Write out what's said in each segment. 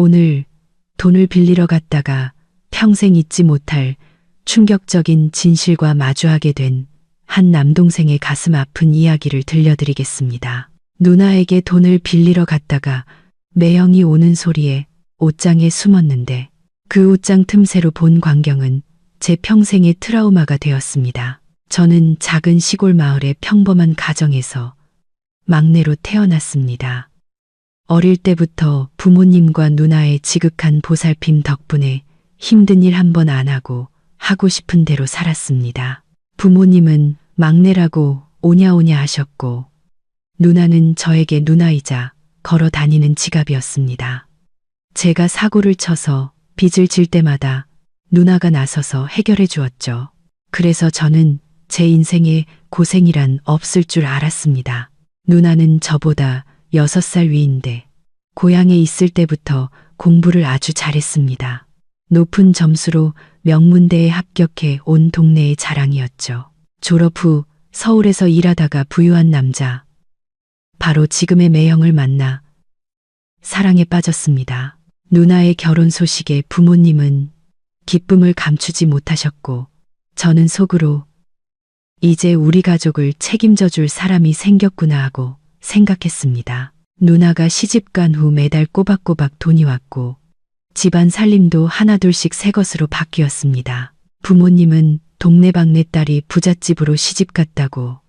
오늘 돈을 빌리러 갔다가 평생 잊지 못할 충격적인 진실과 마주하게 된 한 남동생의 가슴 아픈 이야기를 들려드리겠습니다. 누나에게 돈을 빌리러 갔다가 매형이 오는 소리에 옷장에 숨었는데 그 옷장 틈새로 본 광경은 제 평생의 트라우마가 되었습니다. 저는 작은 시골 마을의 평범한 가정에서 막내로 태어났습니다. 어릴 때부터 부모님과 누나의 지극한 보살핌 덕분에 힘든 일 한 번 안 하고 하고 싶은 대로 살았습니다. 부모님은 막내라고 오냐오냐 하셨고 누나는 저에게 누나이자 걸어 다니는 지갑이었습니다. 제가 사고를 쳐서 빚을 질 때마다 누나가 나서서 해결해 주었죠. 그래서 저는 제 인생에 고생이란 없을 줄 알았습니다. 누나는 저보다 6살 위인데 고향에 있을 때부터 공부를 아주 잘했습니다. 높은 점수로 명문대에 합격해 온 동네의 자랑이었죠. 졸업 후 서울에서 일하다가 부유한 남자, 바로 지금의 매형을 만나 사랑에 빠졌습니다. 누나의 결혼 소식에 부모님은 기쁨을 감추지 못하셨고 저는 속으로 이제 우리 가족을 책임져 줄 사람이 생겼구나 하고 생각했습니다. 누나가 시집간 후 매달 꼬박꼬박 돈이 왔고 집안 살림도 하나둘씩 새 것으로 바뀌었습니다. 부모님은 동네방네 딸이 부잣집으로 시집갔다고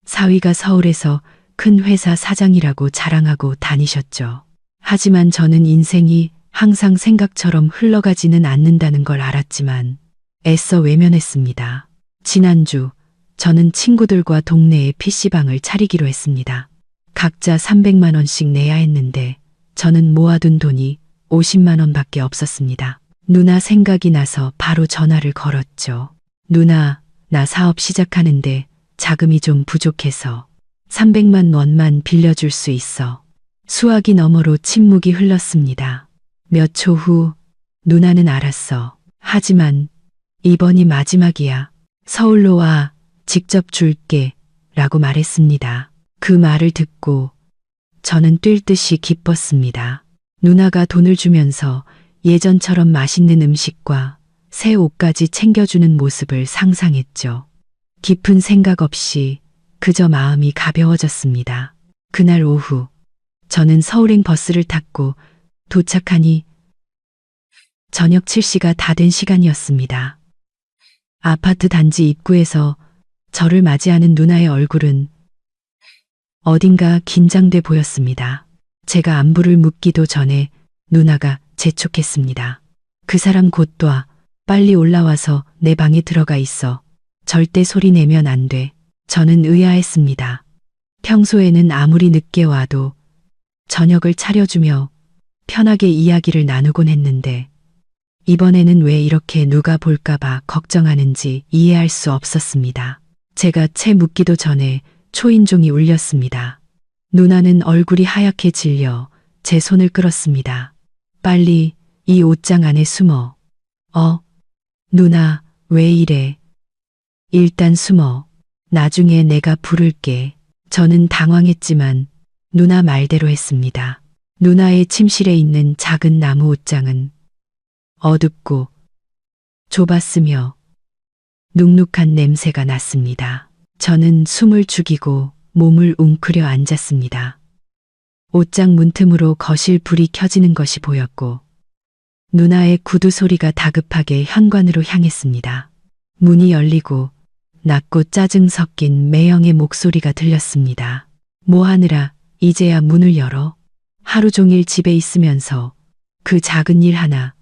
사위가 서울에서 큰 회사 사장이라고 자랑하고 다니셨죠. 하지만 저는 인생이 항상 생각처럼 흘러가지는 않는다는 걸 알았지만 애써 외면했습니다. 지난주 저는 친구들과 동네에 PC방을 차리기로 했습니다. 각자 300만 원씩 내야 했는데 저는 모아둔 돈이 50만 원밖에 없었습니다. 누나 생각이 나서 바로 전화를 걸었죠. 누나, 나 사업 시작하는데 자금이 좀 부족해서 300만 원만 빌려줄 수 있어. 수화기 너머로 침묵이 흘렀습니다. 몇 초 후 누나는 알았어. 하지만 이번이 마지막이야. 서울로 와. 직접 줄게. 라고 말했습니다. 그 말을 듣고 저는 뛸 듯이 기뻤습니다. 누나가 돈을 주면서 예전처럼 맛있는 음식과 새 옷까지 챙겨주는 모습을 상상했죠. 깊은 생각 없이 그저 마음이 가벼워졌습니다. 그날 오후 저는 서울행 버스를 탔고 도착하니 저녁 7시가 다 된 시간이었습니다. 아파트 단지 입구에서 저를 맞이하는 누나의 얼굴은 어딘가 긴장돼 보였습니다. 제가 안부를 묻기도 전에 누나가 재촉했습니다. 그 사람 곧 와. 빨리 올라와서 내 방에 들어가 있어. 절대 소리 내면 안 돼. 저는 의아했습니다. 평소에는 아무리 늦게 와도 저녁을 차려주며 편하게 이야기를 나누곤 했는데 이번에는 왜 이렇게 누가 볼까봐 걱정하는지 이해할 수 없었습니다. 제가 채 묻기도 전에 초인종이 울렸습니다. 누나는 얼굴이 하얗게 질려 제 손을 끌었습니다. 빨리 이 옷장 안에 숨어. 누나, 왜 이래? 일단 숨어. 나중에 내가 부를게. 저는 당황했지만 누나 말대로 했습니다. 누나의 침실에 있는 작은 나무 옷장은 어둡고 좁았으며 눅눅한 냄새가 났습니다. 저는 숨을 죽이고 몸을 웅크려 앉았습니다. 옷장 문틈으로 거실 불이 켜지는 것이 보였고 누나의 구두 소리가 다급하게 현관으로 향했습니다. 문이 열리고 낮고 짜증 섞인 매형의 목소리가 들렸습니다. 뭐 하느라 이제야 문을 열어? 하루 종일 집에 있으면서 그 작은 일 하나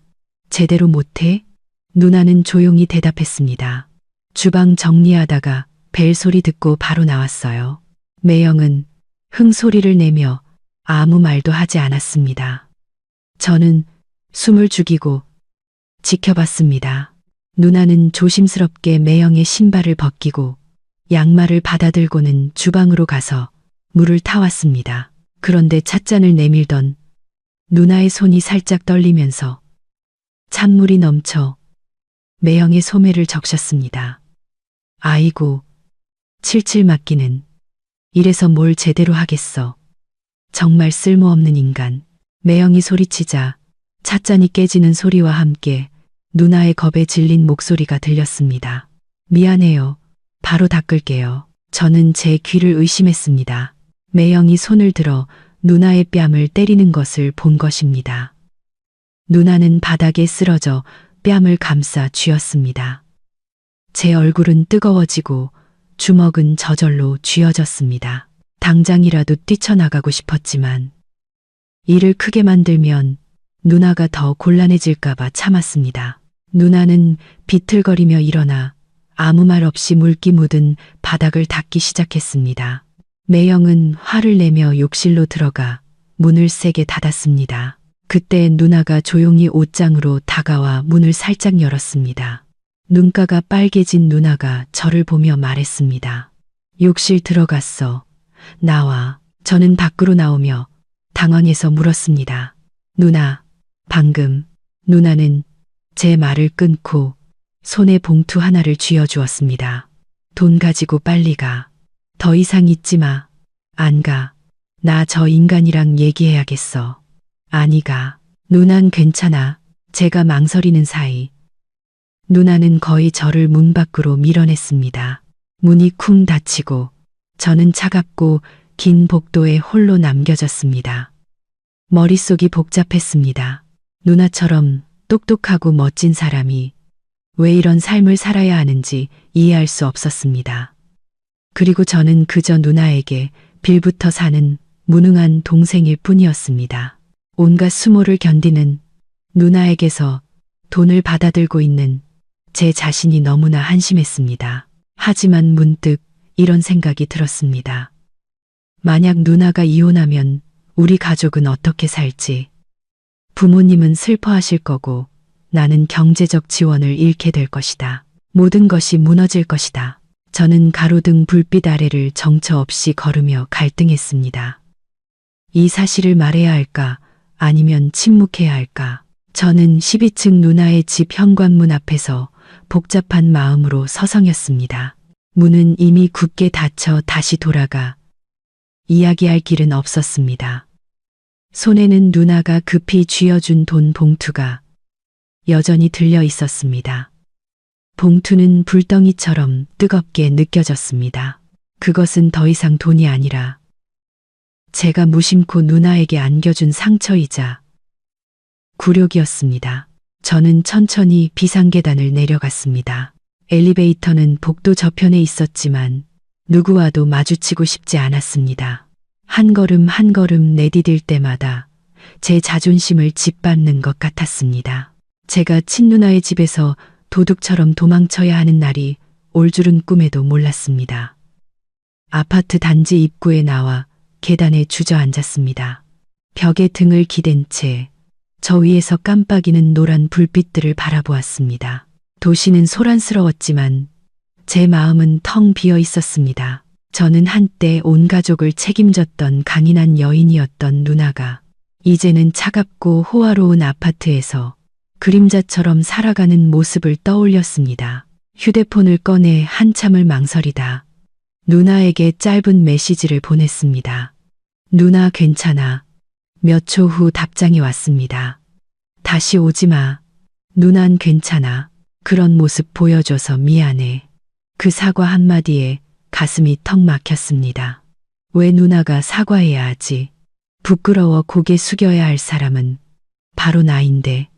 제대로 못해? 누나는 조용히 대답했습니다. 주방 정리하다가 벨 소리 듣고 바로 나왔어요. 매형은 흥소리를 내며 아무 말도 하지 않았습니다. 저는 숨을 죽이고 지켜봤습니다. 누나는 조심스럽게 매형의 신발을 벗기고 양말을 받아들고는 주방으로 가서 물을 타왔습니다. 그런데 찻잔을 내밀던 누나의 손이 살짝 떨리면서 찬물이 넘쳐 매형의 소매를 적셨습니다. 아이고, 칠칠 맞기는. 이래서 뭘 제대로 하겠어. 정말 쓸모없는 인간. 매형이 소리치자 찻잔이 깨지는 소리와 함께 누나의 겁에 질린 목소리가 들렸습니다. 미안해요. 바로 닦을게요. 저는 제 귀를 의심했습니다. 매형이 손을 들어 누나의 뺨을 때리는 것을 본 것입니다. 누나는 바닥에 쓰러져 뺨을 감싸 쥐었습니다. 제 얼굴은 뜨거워지고 주먹은 저절로 쥐어졌습니다. 당장이라도 뛰쳐나가고 싶었지만 일을 크게 만들면 누나가 더 곤란해질까봐 참았습니다. 누나는 비틀거리며 일어나 아무 말 없이 물기 묻은 바닥을 닦기 시작했습니다. 매형은 화를 내며 욕실로 들어가 문을 세게 닫았습니다. 그때 누나가 조용히 옷장으로 다가와 문을 살짝 열었습니다. 눈가가 빨개진 누나가 저를 보며 말했습니다. 욕실 들어갔어. 나와. 저는 밖으로 나오며 당황해서 물었습니다. 누나, 방금. 누나는 제 말을 끊고 손에 봉투 하나를 쥐어주었습니다. 돈 가지고 빨리 가. 더 이상 있지 마. 안 가. 나 저 인간이랑 얘기해야겠어. 아니 가. 누난 괜찮아. 제가 망설이는 사이 누나는 거의 저를 문 밖으로 밀어냈습니다. 문이 쿵 닫히고 저는 차갑고 긴 복도에 홀로 남겨졌습니다. 머릿속이 복잡했습니다. 누나처럼 똑똑하고 멋진 사람이 왜 이런 삶을 살아야 하는지 이해할 수 없었습니다. 그리고 저는 그저 누나에게 빌부터 사는 무능한 동생일 뿐이었습니다. 온갖 수모를 견디는 누나에게서 돈을 받아들고 있는 제 자신이 너무나 한심했습니다. 하지만 문득 이런 생각이 들었습니다. 만약 누나가 이혼하면 우리 가족은 어떻게 살지? 부모님은 슬퍼하실 거고 나는 경제적 지원을 잃게 될 것이다. 모든 것이 무너질 것이다. 저는 가로등 불빛 아래를 정처 없이 걸으며 갈등했습니다. 이 사실을 말해야 할까 아니면 침묵해야 할까? 저는 12층 누나의 집 현관문 앞에서 복잡한 마음으로 서성였습니다. 문은 이미 굳게 닫혀 다시 돌아가 이야기할 길은 없었습니다. 손에는 누나가 급히 쥐어준 돈 봉투가 여전히 들려 있었습니다. 봉투는 불덩이처럼 뜨겁게 느껴졌습니다. 그것은 더 이상 돈이 아니라 제가 무심코 누나에게 안겨준 상처이자 굴욕이었습니다. 저는 천천히 비상계단을 내려갔습니다. 엘리베이터는 복도 저편에 있었지만 누구와도 마주치고 싶지 않았습니다. 한 걸음 한 걸음 내디딜 때마다 제 자존심을 짓밟는 것 같았습니다. 제가 친누나의 집에서 도둑처럼 도망쳐야 하는 날이 올 줄은 꿈에도 몰랐습니다. 아파트 단지 입구에 나와 계단에 주저앉았습니다. 벽에 등을 기댄 채 저 위에서 깜빡이는 노란 불빛들을 바라보았습니다. 도시는 소란스러웠지만 제 마음은 텅 비어 있었습니다. 저는 한때 온 가족을 책임졌던 강인한 여인이었던 누나가 이제는 차갑고 호화로운 아파트에서 그림자처럼 살아가는 모습을 떠올렸습니다. 휴대폰을 꺼내 한참을 망설이다 누나에게 짧은 메시지를 보냈습니다. 누나 괜찮아. 몇 초 후 답장이 왔습니다. 다시 오지 마. 누난 괜찮아. 그런 모습 보여줘서 미안해. 그 사과 한마디에 가슴이 턱 막혔습니다. 왜 누나가 사과해야 하지? 부끄러워 고개 숙여야 할 사람은 바로 나인데.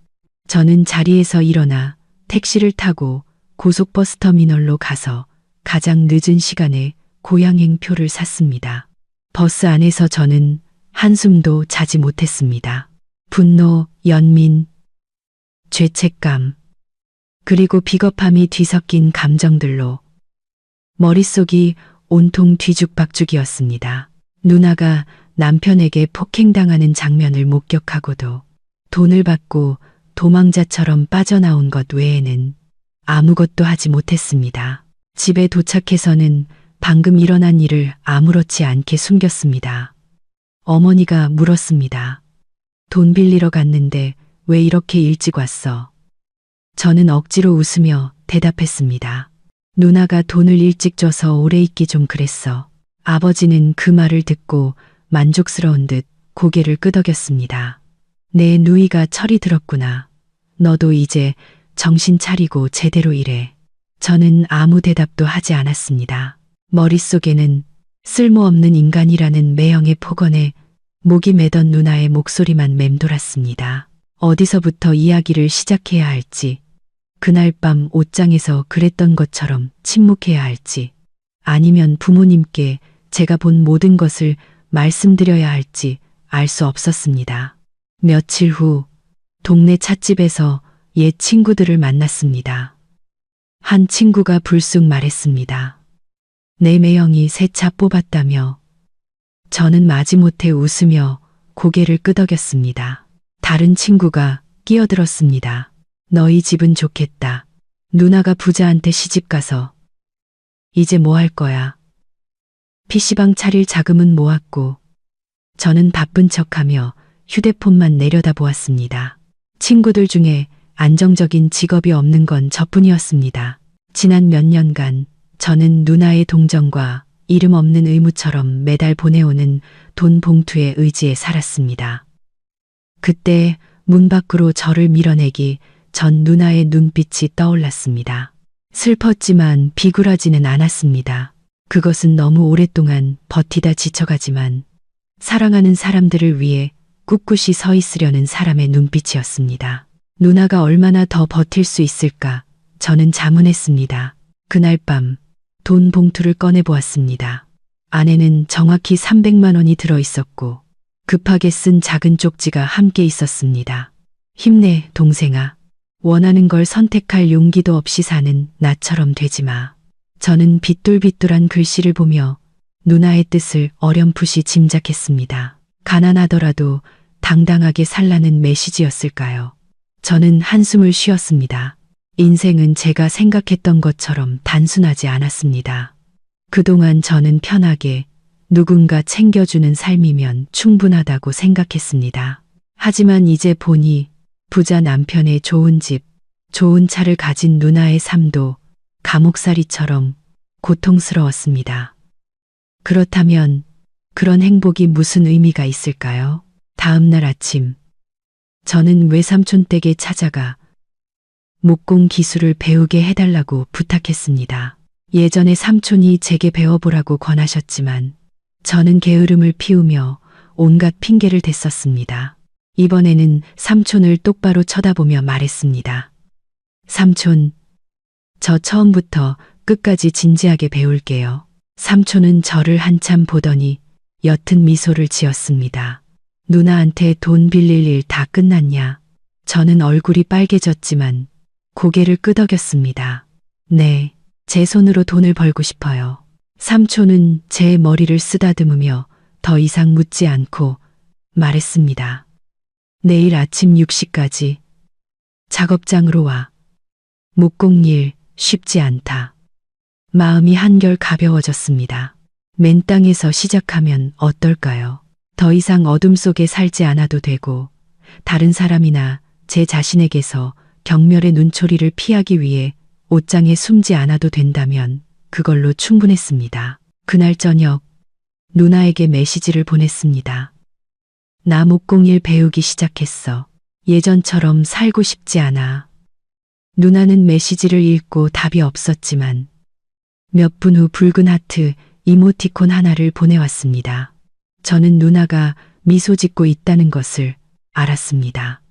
저는 자리에서 일어나 택시를 타고 고속버스 터미널로 가서 가장 늦은 시간에 고향행표를 샀습니다. 버스 안에서 저는 한숨도 자지 못했습니다. 분노, 연민, 죄책감, 그리고 비겁함이 뒤섞인 감정들로 머릿속이 온통 뒤죽박죽이었습니다. 누나가 남편에게 폭행당하는 장면을 목격하고도 돈을 받고 도망자처럼 빠져나온 것 외에는 아무것도 하지 못했습니다. 집에 도착해서는 방금 일어난 일을 아무렇지 않게 숨겼습니다. 어머니가 물었습니다. 돈 빌리러 갔는데 왜 이렇게 일찍 왔어? 저는 억지로 웃으며 대답했습니다. 누나가 돈을 일찍 줘서 오래 있기 좀 그랬어. 아버지는 그 말을 듣고 만족스러운 듯 고개를 끄덕였습니다. 내 누이가 철이 들었구나. 너도 이제 정신 차리고 제대로 일해. 저는 아무 대답도 하지 않았습니다. 머릿속에는 쓸모없는 인간이라는 매형의 폭언에 목이 매던 누나의 목소리만 맴돌았습니다. 어디서부터 이야기를 시작해야 할지, 그날 밤 옷장에서 그랬던 것처럼 침묵해야 할지, 아니면 부모님께 제가 본 모든 것을 말씀드려야 할지 알 수 없었습니다. 며칠 후 동네 찻집에서 옛 친구들을 만났습니다. 한 친구가 불쑥 말했습니다. 내 매형이 새 차 뽑았다며. 저는 마지못해 웃으며 고개를 끄덕였습니다. 다른 친구가 끼어들었습니다. 너희 집은 좋겠다. 누나가 부자한테 시집가서. 이제 뭐 할 거야? PC방 차릴 자금은 모았고. 저는 바쁜 척하며 휴대폰만 내려다보았습니다. 친구들 중에 안정적인 직업이 없는 건 저뿐이었습니다. 지난 몇 년간 저는 누나의 동정과 이름 없는 의무처럼 매달 보내오는 돈 봉투에 의지해 살았습니다. 그때 문 밖으로 저를 밀어내기 전 누나의 눈빛이 떠올랐습니다. 슬펐지만 비굴하지는 않았습니다. 그것은 너무 오랫동안 버티다 지쳐가지만 사랑하는 사람들을 위해 꿋꿋이 서 있으려는 사람의 눈빛이었습니다. 누나가 얼마나 더 버틸 수 있을까 저는 자문했습니다. 그날 밤 돈 봉투를 꺼내보았습니다. 안에는 정확히 300만 원이 들어있었고 급하게 쓴 작은 쪽지가 함께 있었습니다. 힘내, 동생아. 원하는 걸 선택할 용기도 없이 사는 나처럼 되지 마. 저는 비뚤비뚤한 글씨를 보며 누나의 뜻을 어렴풋이 짐작했습니다. 가난하더라도 당당하게 살라는 메시지였을까요? 저는 한숨을 쉬었습니다. 인생은 제가 생각했던 것처럼 단순하지 않았습니다. 그동안 저는 편하게 누군가 챙겨주는 삶이면 충분하다고 생각했습니다. 하지만 이제 보니 부자 남편의 좋은 집, 좋은 차를 가진 누나의 삶도 감옥살이처럼 고통스러웠습니다. 그렇다면 그런 행복이 무슨 의미가 있을까요? 다음 날 아침, 저는 외삼촌 댁에 찾아가 목공 기술을 배우게 해달라고 부탁했습니다. 예전에 삼촌이 제게 배워보라고 권하셨지만 저는 게으름을 피우며 온갖 핑계를 댔었습니다. 이번에는 삼촌을 똑바로 쳐다보며 말했습니다. 삼촌, 저 처음부터 끝까지 진지하게 배울게요. 삼촌은 저를 한참 보더니 옅은 미소를 지었습니다. 누나한테 돈 빌릴 일 다 끝났냐? 저는 얼굴이 빨개졌지만 고개를 끄덕였습니다. 네, 제 손으로 돈을 벌고 싶어요. 삼촌은 제 머리를 쓰다듬으며 더 이상 묻지 않고 말했습니다. 내일 아침 6시까지 작업장으로 와. 목공일 쉽지 않다. 마음이 한결 가벼워졌습니다. 맨 땅에서 시작하면 어떨까요? 더 이상 어둠 속에 살지 않아도 되고 다른 사람이나 제 자신에게서 경멸의 눈초리를 피하기 위해 옷장에 숨지 않아도 된다면 그걸로 충분했습니다. 그날 저녁 누나에게 메시지를 보냈습니다. 나 목공일 배우기 시작했어. 예전처럼 살고 싶지 않아. 누나는 메시지를 읽고 답이 없었지만 몇 분 후 붉은 하트 이모티콘 하나를 보내왔습니다. 저는 누나가 미소 짓고 있다는 것을 알았습니다.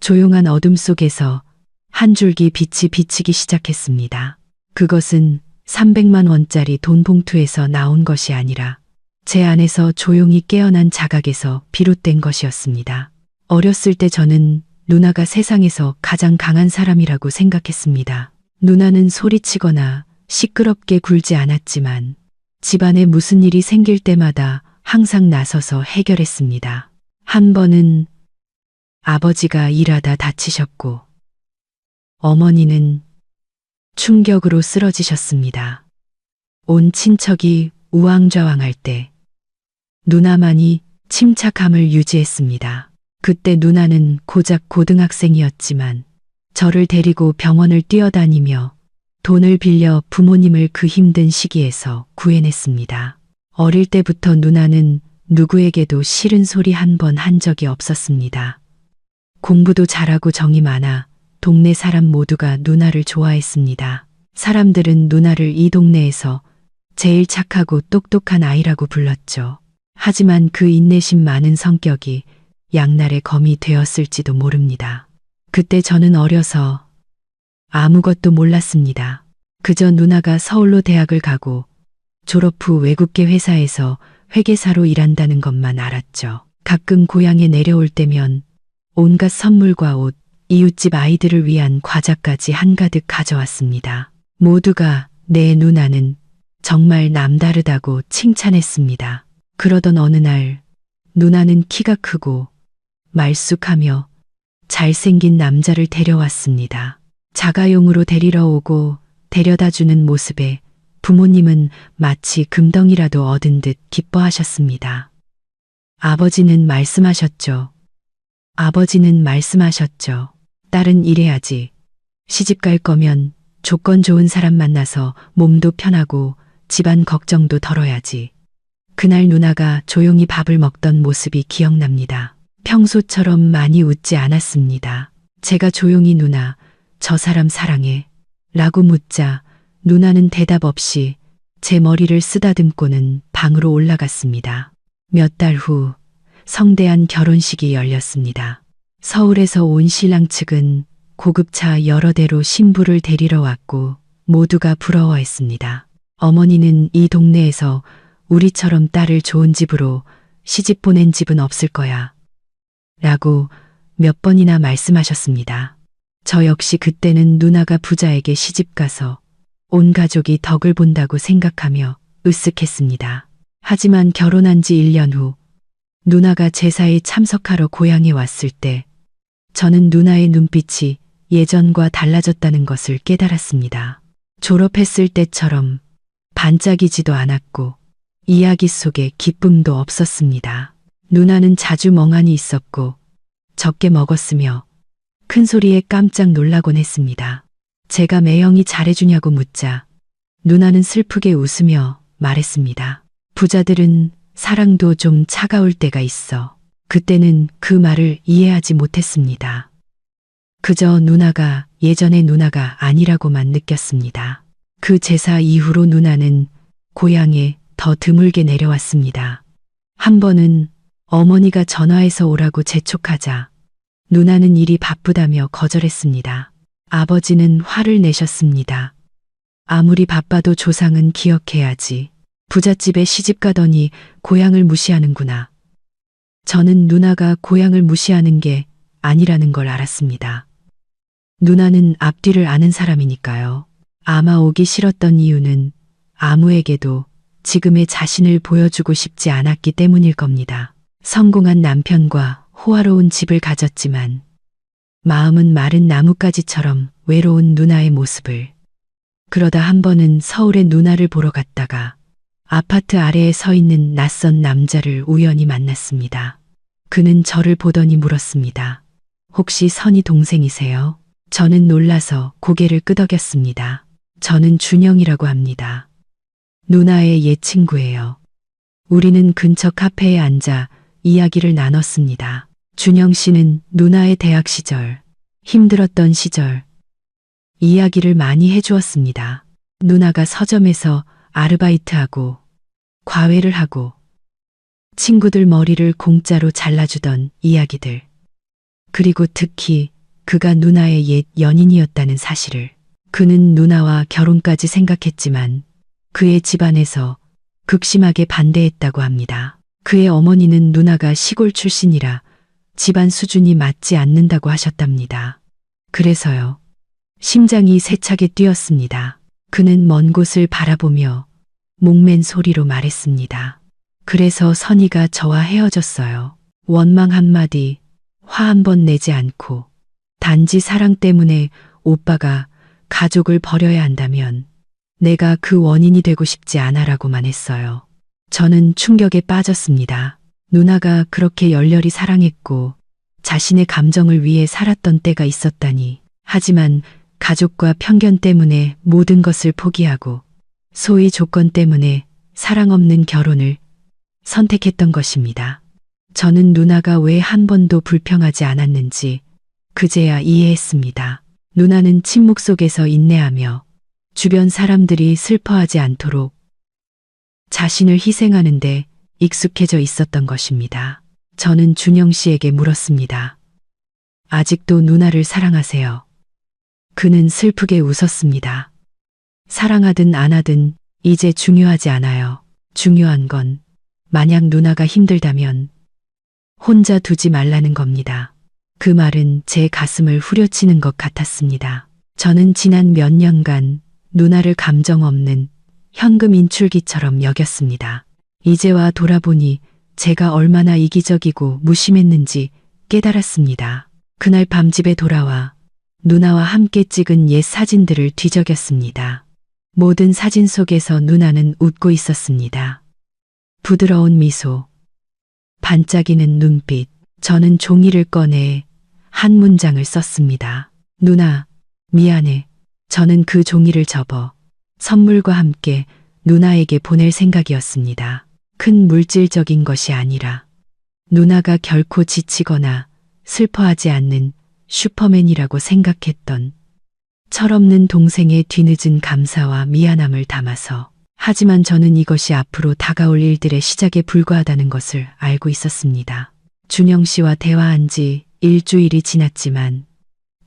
조용한 어둠 속에서 한 줄기 빛이 비치기 시작했습니다. 그것은 300만 원짜리 돈 봉투에서 나온 것이 아니라 제 안에서 조용히 깨어난 자각에서 비롯된 것이었습니다. 어렸을 때 저는 누나가 세상에서 가장 강한 사람이라고 생각했습니다. 누나는 소리치거나 시끄럽게 굴지 않았지만 집안에 무슨 일이 생길 때마다 항상 나서서 해결했습니다. 한 번은 아버지가 일하다 다치셨고 어머니는 충격으로 쓰러지셨습니다. 온 친척이 우왕좌왕할 때 누나만이 침착함을 유지했습니다. 그때 누나는 고작 고등학생이었지만 저를 데리고 병원을 뛰어다니며 돈을 빌려 부모님을 그 힘든 시기에서 구해냈습니다. 어릴 때부터 누나는 누구에게도 싫은 소리 한 번 한 적이 없었습니다. 공부도 잘하고 정이 많아 동네 사람 모두가 누나를 좋아했습니다. 사람들은 누나를 이 동네에서 제일 착하고 똑똑한 아이라고 불렀죠. 하지만 그 인내심 많은 성격이 양날의 검이 되었을지도 모릅니다. 그때 저는 어려서 아무것도 몰랐습니다. 그저 누나가 서울로 대학을 가고 졸업 후 외국계 회사에서 회계사로 일한다는 것만 알았죠. 가끔 고향에 내려올 때면 온갖 선물과 옷, 이웃집 아이들을 위한 과자까지 한가득 가져왔습니다. 모두가 내 누나는 정말 남다르다고 칭찬했습니다. 그러던 어느 날 누나는 키가 크고 말쑥하며 잘생긴 남자를 데려왔습니다. 자가용으로 데리러 오고 데려다 주는 모습에 부모님은 마치 금덩이라도 얻은 듯 기뻐하셨습니다. 아버지는 말씀하셨죠. 딸은 일해야지. 시집 갈 거면 조건 좋은 사람 만나서 몸도 편하고 집안 걱정도 덜어야지. 그날 누나가 조용히 밥을 먹던 모습이 기억납니다. 평소처럼 많이 웃지 않았습니다. 제가 조용히 누나, 저 사람 사랑해 라고 묻자 누나는 대답 없이 제 머리를 쓰다듬고는 방으로 올라갔습니다. 몇 달 후 성대한 결혼식이 열렸습니다. 서울에서 온 신랑 측은 고급차 여러 대로 신부를 데리러 왔고 모두가 부러워했습니다. 어머니는 이 동네에서 우리처럼 딸을 좋은 집으로 시집 보낸 집은 없을 거야 라고 몇 번이나 말씀하셨습니다. 저 역시 그때는 누나가 부자에게 시집가서 온 가족이 덕을 본다고 생각하며 으쓱했습니다. 하지만 결혼한 지 1년 후 누나가 제사에 참석하러 고향에 왔을 때 저는 누나의 눈빛이 예전과 달라졌다는 것을 깨달았습니다. 졸업했을 때처럼 반짝이지도 않았고 이야기 속에 기쁨도 없었습니다. 누나는 자주 멍하니 있었고 적게 먹었으며 큰 소리에 깜짝 놀라곤 했습니다. 제가 매형이 잘해주냐고 묻자 누나는 슬프게 웃으며 말했습니다. 부자들은 사랑도 좀 차가울 때가 있어. 그때는 그 말을 이해하지 못했습니다. 그저 누나가 예전의 누나가 아니라고만 느꼈습니다. 그 제사 이후로 누나는 고향에 더 드물게 내려왔습니다. 한 번은 어머니가 전화해서 오라고 재촉하자 누나는 일이 바쁘다며 거절했습니다. 아버지는 화를 내셨습니다. 아무리 바빠도 조상은 기억해야지. 부잣집에 시집 가더니 고향을 무시하는구나. 저는 누나가 고향을 무시하는 게 아니라는 걸 알았습니다. 누나는 앞뒤를 아는 사람이니까요. 아마 오기 싫었던 이유는 아무에게도 지금의 자신을 보여주고 싶지 않았기 때문일 겁니다. 성공한 남편과 호화로운 집을 가졌지만 마음은 마른 나뭇가지처럼 외로운 누나의 모습을. 그러다 한 번은 서울에 누나를 보러 갔다가 아파트 아래에 서 있는 낯선 남자를 우연히 만났습니다. 그는 저를 보더니 물었습니다. 혹시 선희 동생이세요? 저는 놀라서 고개를 끄덕였습니다. 저는 준영이라고 합니다. 누나의 옛 친구예요. 우리는 근처 카페에 앉아 이야기를 나눴습니다. 준영 씨는 누나의 대학 시절, 힘들었던 시절, 이야기를 많이 해주었습니다. 누나가 서점에서 아르바이트하고 과외를 하고 친구들 머리를 공짜로 잘라주던 이야기들. 그리고 특히 그가 누나의 옛 연인이었다는 사실을. 그는 누나와 결혼까지 생각했지만 그의 집안에서 극심하게 반대했다고 합니다. 그의 어머니는 누나가 시골 출신이라 집안 수준이 맞지 않는다고 하셨답니다. 그래서요. 심장이 세차게 뛰었습니다. 그는 먼 곳을 바라보며 목맨 소리로 말했습니다. 그래서 선희가 저와 헤어졌어요. 원망 한마디, 화 한 번 내지 않고 단지 사랑 때문에 오빠가 가족을 버려야 한다면 내가 그 원인이 되고 싶지 않아라고만 했어요. 저는 충격에 빠졌습니다. 누나가 그렇게 열렬히 사랑했고 자신의 감정을 위해 살았던 때가 있었다니. 하지만 가족과 편견 때문에 모든 것을 포기하고 소위 조건 때문에 사랑 없는 결혼을 선택했던 것입니다. 저는 누나가 왜 한 번도 불평하지 않았는지 그제야 이해했습니다. 누나는 침묵 속에서 인내하며 주변 사람들이 슬퍼하지 않도록 자신을 희생하는데 익숙해져 있었던 것입니다. 저는 준영 씨에게 물었습니다. 아직도 누나를 사랑하세요? 그는 슬프게 웃었습니다. 사랑하든 안 하든 이제 중요하지 않아요. 중요한 건 만약 누나가 힘들다면 혼자 두지 말라는 겁니다. 그 말은 제 가슴을 후려치는 것 같았습니다. 저는 지난 몇 년간 누나를 감정 없는 현금 인출기처럼 여겼습니다. 이제와 돌아보니 제가 얼마나 이기적이고 무심했는지 깨달았습니다. 그날 밤 집에 돌아와 누나와 함께 찍은 옛 사진들을 뒤적였습니다. 모든 사진 속에서 누나는 웃고 있었습니다. 부드러운 미소, 반짝이는 눈빛. 저는 종이를 꺼내 한 문장을 썼습니다. 누나, 미안해. 저는 그 종이를 접어 선물과 함께 누나에게 보낼 생각이었습니다. 큰 물질적인 것이 아니라 누나가 결코 지치거나 슬퍼하지 않는 슈퍼맨이라고 생각했던 철없는 동생의 뒤늦은 감사와 미안함을 담아서. 하지만 저는 이것이 앞으로 다가올 일들의 시작에 불과하다는 것을 알고 있었습니다. 준영 씨와 대화한 지 일주일이 지났지만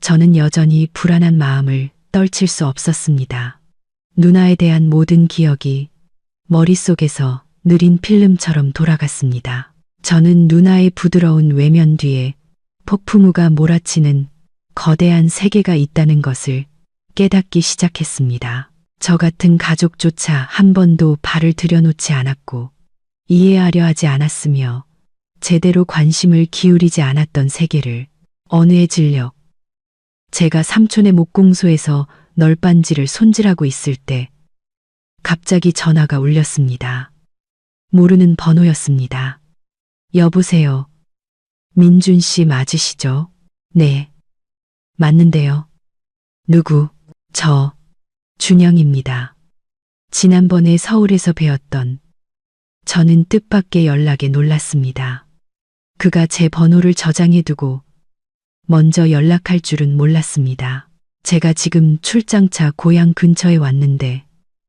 저는 여전히 불안한 마음을 떨칠 수 없었습니다. 누나에 대한 모든 기억이 머릿속에서 느린 필름처럼 돌아갔습니다. 저는 누나의 부드러운 외면 뒤에 폭풍우가 몰아치는 거대한 세계가 있다는 것을 깨닫기 시작했습니다. 저 같은 가족조차 한 번도 발을 들여놓지 않았고 이해하려 하지 않았으며 제대로 관심을 기울이지 않았던 세계를 언어의 진력. 제가 삼촌의 목공소에서 널빤지를 손질하고 있을 때 갑자기 전화가 울렸습니다. 모르는 번호였습니다. 여보세요. 민준 씨 맞으시죠? 네. 맞는데요. 누구? 저. 준영입니다. 지난번에 서울에서 뵈었던. 저는 뜻밖의 연락에 놀랐습니다. 그가 제 번호를 저장해두고 먼저 연락할 줄은 몰랐습니다. 제가 지금 출장차 고향 근처에 왔는데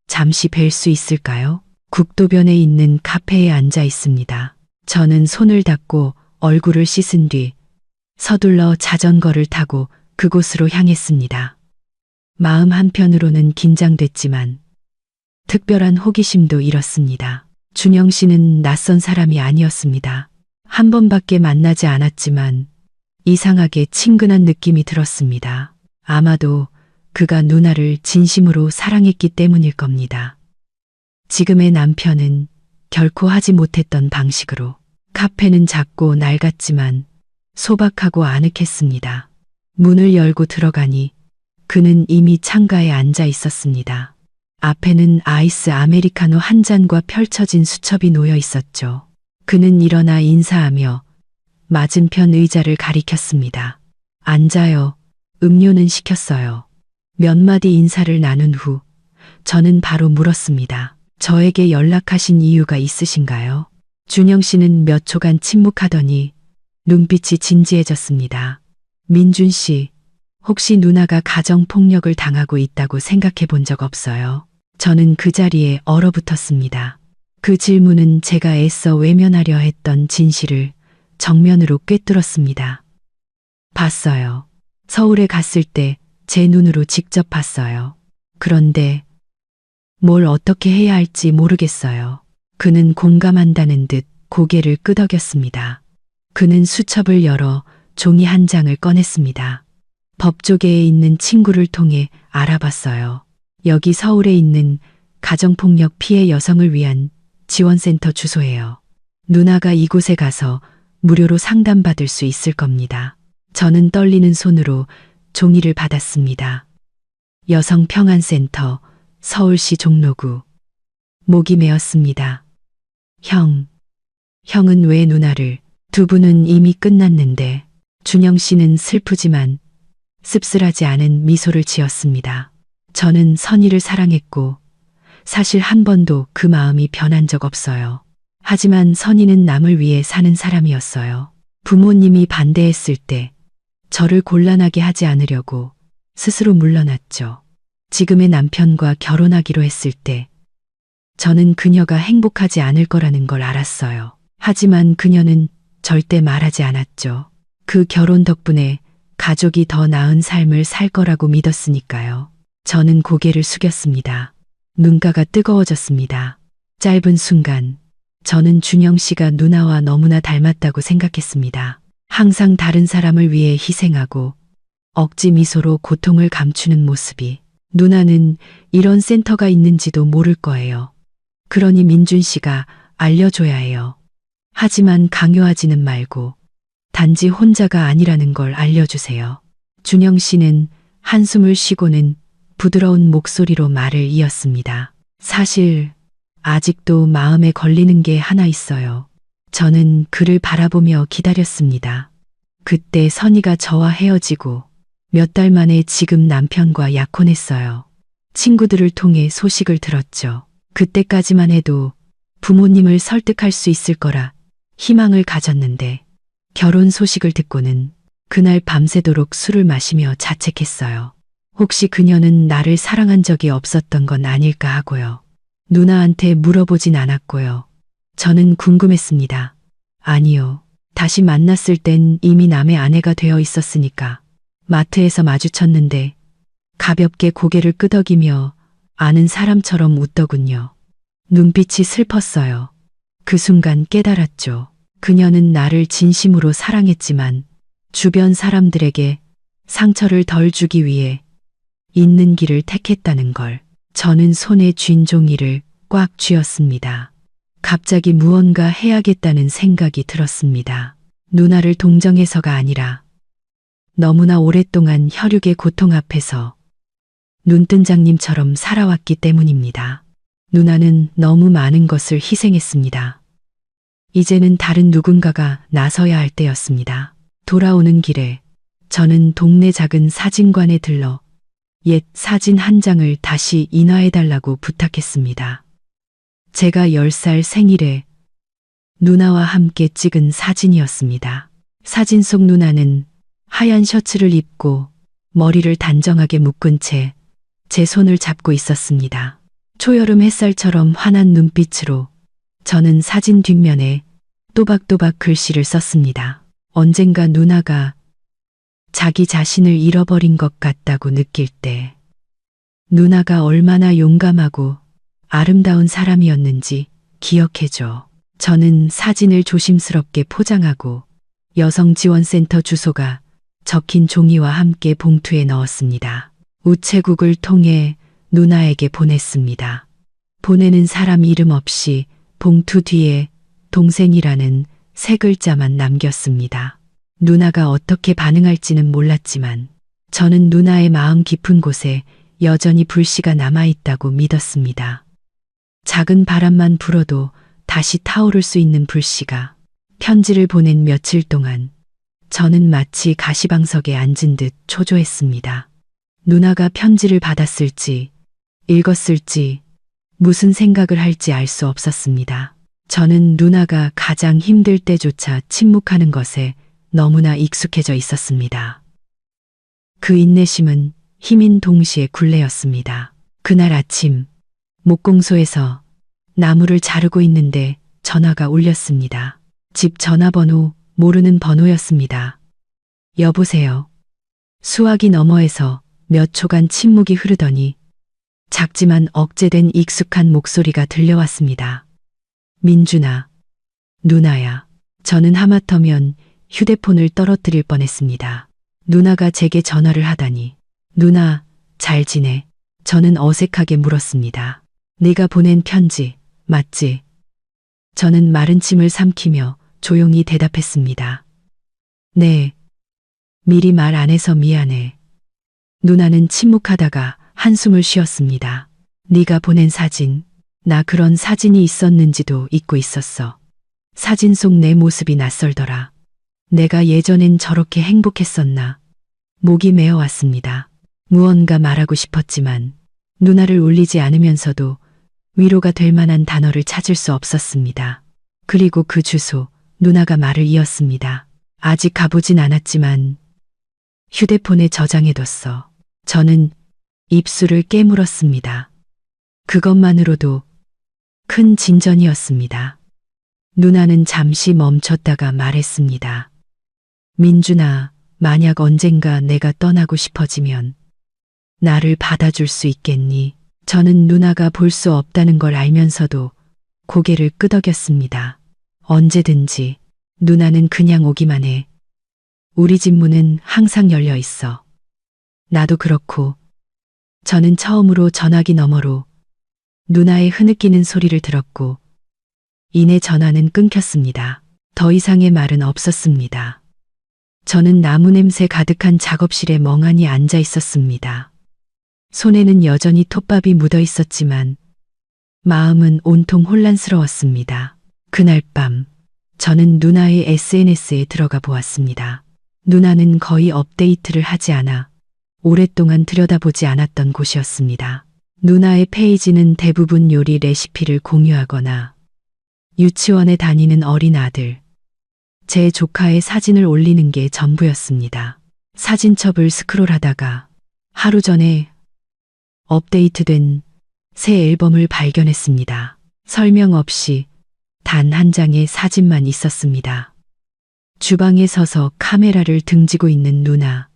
잠시 뵐 수 있을까요? 국도변에 있는 카페에 앉아 있습니다. 저는 손을 닦고 얼굴을 씻은 뒤 서둘러 자전거를 타고 그곳으로 향했습니다. 마음 한편으로는 긴장됐지만 특별한 호기심도 일었습니다. 준영 씨는 낯선 사람이 아니었습니다. 한 번밖에 만나지 않았지만 이상하게 친근한 느낌이 들었습니다. 아마도 그가 누나를 진심으로 사랑했기 때문일 겁니다. 지금의 남편은 결코 하지 못했던 방식으로. 카페는 작고 낡았지만 소박하고 아늑했습니다. 문을 열고 들어가니 그는 이미 창가에 앉아 있었습니다. 앞에는 아이스 아메리카노 한 잔과 펼쳐진 수첩이 놓여 있었죠. 그는 일어나 인사하며 맞은편 의자를 가리켰습니다. 앉아요. 음료는 시켰어요. 몇 마디 인사를 나눈 후 저는 바로 물었습니다. 저에게 연락하신 이유가 있으신가요? 준영 씨는 몇 초간 침묵하더니 눈빛이 진지해졌습니다. 민준 씨, 혹시 누나가 가정폭력을 당하고 있다고 생각해 본 적 없어요? 저는 그 자리에 얼어붙었습니다. 그 질문은 제가 애써 외면하려 했던 진실을 정면으로 꿰뚫었습니다. 봤어요. 서울에 갔을 때 제 눈으로 직접 봤어요. 그런데 뭘 어떻게 해야 할지 모르겠어요. 그는 공감한다는 듯 고개를 끄덕였습니다. 그는 수첩을 열어 종이 한 장을 꺼냈습니다. 법조계에 있는 친구를 통해 알아봤어요. 여기 서울에 있는 가정폭력 피해 여성을 위한 지원센터 주소예요. 누나가 이곳에 가서 무료로 상담받을 수 있을 겁니다. 저는 떨리는 손으로 종이를 받았습니다. 여성평안센터 서울시 종로구. 목이 메었습니다. 형은 왜 누나를? 두 분은 이미 끝났는데. 준영 씨는 슬프지만 씁쓸하지 않은 미소를 지었습니다. 저는 선희를 사랑했고 사실 한 번도 그 마음이 변한 적 없어요. 하지만 선희는 남을 위해 사는 사람이었어요. 부모님이 반대했을 때 저를 곤란하게 하지 않으려고 스스로 물러났죠. 지금의 남편과 결혼하기로 했을 때 저는 그녀가 행복하지 않을 거라는 걸 알았어요. 하지만 그녀는 절대 말하지 않았죠. 그 결혼 덕분에 가족이 더 나은 삶을 살 거라고 믿었으니까요. 저는 고개를 숙였습니다. 눈가가 뜨거워졌습니다. 짧은 순간 저는 준영 씨가 누나와 너무나 닮았다고 생각했습니다. 항상 다른 사람을 위해 희생하고 억지 미소로 고통을 감추는 모습이. 누나는 이런 센터가 있는지도 모를 거예요. 그러니 민준 씨가 알려줘야 해요. 하지만 강요하지는 말고 단지 혼자가 아니라는 걸 알려주세요. 준영 씨는 한숨을 쉬고는 부드러운 목소리로 말을 이었습니다. 사실 아직도 마음에 걸리는 게 하나 있어요. 저는 그를 바라보며 기다렸습니다. 그때 선희가 저와 헤어지고 몇 달 만에 지금 남편과 약혼했어요. 친구들을 통해 소식을 들었죠. 그때까지만 해도 부모님을 설득할 수 있을 거라 희망을 가졌는데 결혼 소식을 듣고는 그날 밤새도록 술을 마시며 자책했어요. 혹시 그녀는 나를 사랑한 적이 없었던 건 아닐까 하고요. 누나한테 물어보진 않았고요. 저는 궁금했습니다. 아니요. 다시 만났을 땐 이미 남의 아내가 되어 있었으니까. 마트에서 마주쳤는데 가볍게 고개를 끄덕이며 아는 사람처럼 웃더군요. 눈빛이 슬펐어요. 그 순간 깨달았죠. 그녀는 나를 진심으로 사랑했지만 주변 사람들에게 상처를 덜 주기 위해 있는 길을 택했다는 걸. 저는 손에 쥔 종이를 꽉 쥐었습니다. 갑자기 무언가 해야겠다는 생각이 들었습니다. 누나를 동정해서가 아니라 너무나 오랫동안 혈육의 고통 앞에서 눈뜬장님처럼 살아왔기 때문입니다. 누나는 너무 많은 것을 희생했습니다. 이제는 다른 누군가가 나서야 할 때였습니다. 돌아오는 길에 저는 동네 작은 사진관에 들러 옛 사진 한 장을 다시 인화해달라고 부탁했습니다. 제가 10살 생일에 누나와 함께 찍은 사진이었습니다. 사진 속 누나는 하얀 셔츠를 입고 머리를 단정하게 묶은 채 제 손을 잡고 있었습니다. 초여름 햇살처럼 환한 눈빛으로 저는 사진 뒷면에 또박또박 글씨를 썼습니다. 언젠가 누나가 자기 자신을 잃어버린 것 같다고 느낄 때 누나가 얼마나 용감하고 아름다운 사람이었는지 기억해줘. 저는 사진을 조심스럽게 포장하고 여성지원센터 주소가 적힌 종이와 함께 봉투에 넣었습니다. 우체국을 통해 누나에게 보냈습니다. 보내는 사람 이름 없이 봉투 뒤에 동생이라는 세 글자만 남겼습니다. 누나가 어떻게 반응할지는 몰랐지만 저는 누나의 마음 깊은 곳에 여전히 불씨가 남아있다고 믿었습니다. 작은 바람만 불어도 다시 타오를 수 있는 불씨가. 편지를 보낸 며칠 동안 저는 마치 가시방석에 앉은 듯 초조했습니다. 누나가 편지를 받았을지, 읽었을지, 무슨 생각을 할지 알 수 없었습니다. 저는 누나가 가장 힘들 때조차 침묵하는 것에 너무나 익숙해져 있었습니다. 그 인내심은 힘인 동시에 굴레였습니다. 그날 아침, 목공소에서 나무를 자르고 있는데 전화가 울렸습니다. 집 전화번호 모르는 번호였습니다. 여보세요. 수화기 너머에서 몇 초간 침묵이 흐르더니 작지만 억제된 익숙한 목소리가 들려왔습니다. 민준아, 누나야. 저는 하마터면 휴대폰을 떨어뜨릴 뻔했습니다. 누나가 제게 전화를 하다니. 누나, 잘 지내? 저는 어색하게 물었습니다. 네가 보낸 편지, 맞지? 저는 마른 침을 삼키며 조용히 대답했습니다. 네. 미리 말 안 해서 미안해. 누나는 침묵하다가 한숨을 쉬었습니다. 네가 보낸 사진, 나 그런 사진이 있었는지도 잊고 있었어. 사진 속 내 모습이 낯설더라. 내가 예전엔 저렇게 행복했었나. 목이 메어왔습니다. 무언가 말하고 싶었지만 누나를 울리지 않으면서도 위로가 될 만한 단어를 찾을 수 없었습니다. 그리고 그 주소, 누나가 말을 이었습니다. 아직 가보진 않았지만 휴대폰에 저장해뒀어. 저는 입술을 깨물었습니다. 그것만으로도 큰 진전이었습니다. 누나는 잠시 멈췄다가 말했습니다. 민준아, 만약 언젠가 내가 떠나고 싶어지면 나를 받아줄 수 있겠니? 저는 누나가 볼 수 없다는 걸 알면서도 고개를 끄덕였습니다. 언제든지 누나는 그냥 오기만 해. 우리 집 문은 항상 열려 있어. 나도 그렇고. 저는 처음으로 전화기 너머로 누나의 흐느끼는 소리를 들었고 이내 전화는 끊겼습니다. 더 이상의 말은 없었습니다. 저는 나무 냄새 가득한 작업실에 멍하니 앉아 있었습니다. 손에는 여전히 톱밥이 묻어 있었지만 마음은 온통 혼란스러웠습니다. 그날 밤 저는 누나의 SNS에 들어가 보았습니다. 누나는 거의 업데이트를 하지 않아 오랫동안 들여다보지 않았던 곳이었습니다. 누나의 페이지는 대부분 요리 레시피를 공유하거나 유치원에 다니는 어린 아들, 제 조카의 사진을 올리는 게 전부였습니다. 사진첩을 스크롤하다가 하루 전에 업데이트된 새 앨범을 발견했습니다. 설명 없이 단 한 장의 사진만 있었습니다. 주방에 서서 카메라를 등지고 있는 누나.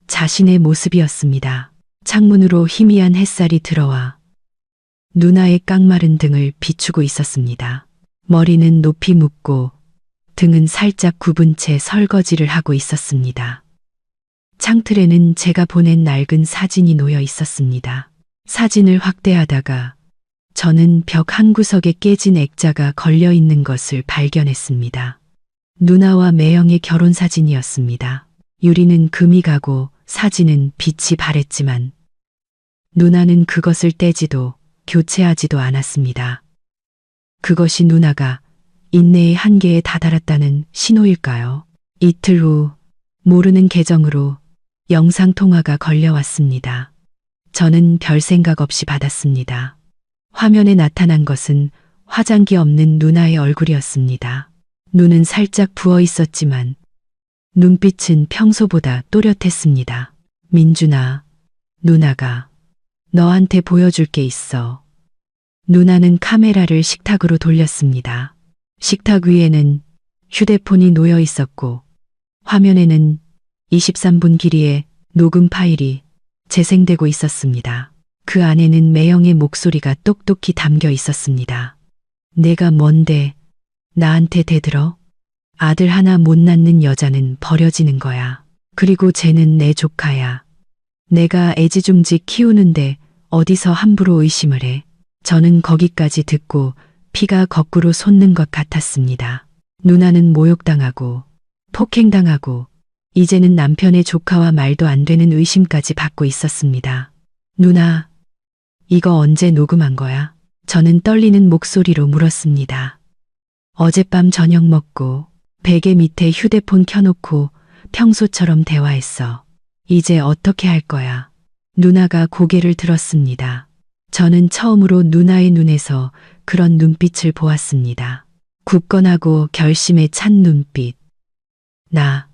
자신의 모습이었습니다. 창문으로 희미한 햇살이 들어와 누나의 깡마른 등을 비추고 있었습니다. 머리는 높이 묶고 등은 살짝 굽은 채 설거지를 하고 있었습니다. 창틀에는 제가 보낸 낡은 사진이 놓여 있었습니다. 사진을 확대하다가 저는 벽 한 구석에 깨진 액자가 걸려 있는 것을 발견했습니다. 누나와 매형의 결혼 사진이었습니다. 유리는 금이 가고 사진은 빛이 바랬지만 누나는 그것을 떼지도 교체하지도 않았습니다. 그것이 누나가 인내의 한계에 다다랐다는 신호일까요? 이틀 후 모르는 계정으로 영상통화가 걸려왔습니다. 저는 별 생각 없이 받았습니다. 화면에 나타난 것은 화장기 없는 누나의 얼굴이었습니다. 눈은 살짝 부어 있었지만 눈빛은 평소보다 또렷했습니다. 민준아, 누나가 너한테 보여줄 게 있어. 누나는 카메라를 식탁으로 돌렸습니다. 식탁 위에는 휴대폰이 놓여 있었고 화면에는 23분 길이의 녹음 파일이 재생되고 있었습니다. 그 안에는 매형의 목소리가 똑똑히 담겨 있었습니다. 내가 뭔데 나한테 대들어? 아들 하나 못 낳는 여자는 버려지는 거야. 그리고 쟤는 내 조카야. 내가 애지중지 키우는데 어디서 함부로 의심을 해. 저는 거기까지 듣고 피가 거꾸로 솟는 것 같았습니다. 누나는 모욕당하고 폭행당하고 이제는 남편의 조카와 말도 안 되는 의심까지 받고 있었습니다. 누나, 이거 언제 녹음한 거야? 저는 떨리는 목소리로 물었습니다. 어젯밤 저녁 먹고 베개 밑에 휴대폰 켜놓고 평소처럼 대화했어. 이제 어떻게 할 거야? 누나가 고개를 들었습니다. 저는 처음으로 누나의 눈에서 그런 눈빛을 보았습니다. 굳건하고 결심에 찬 눈빛. 나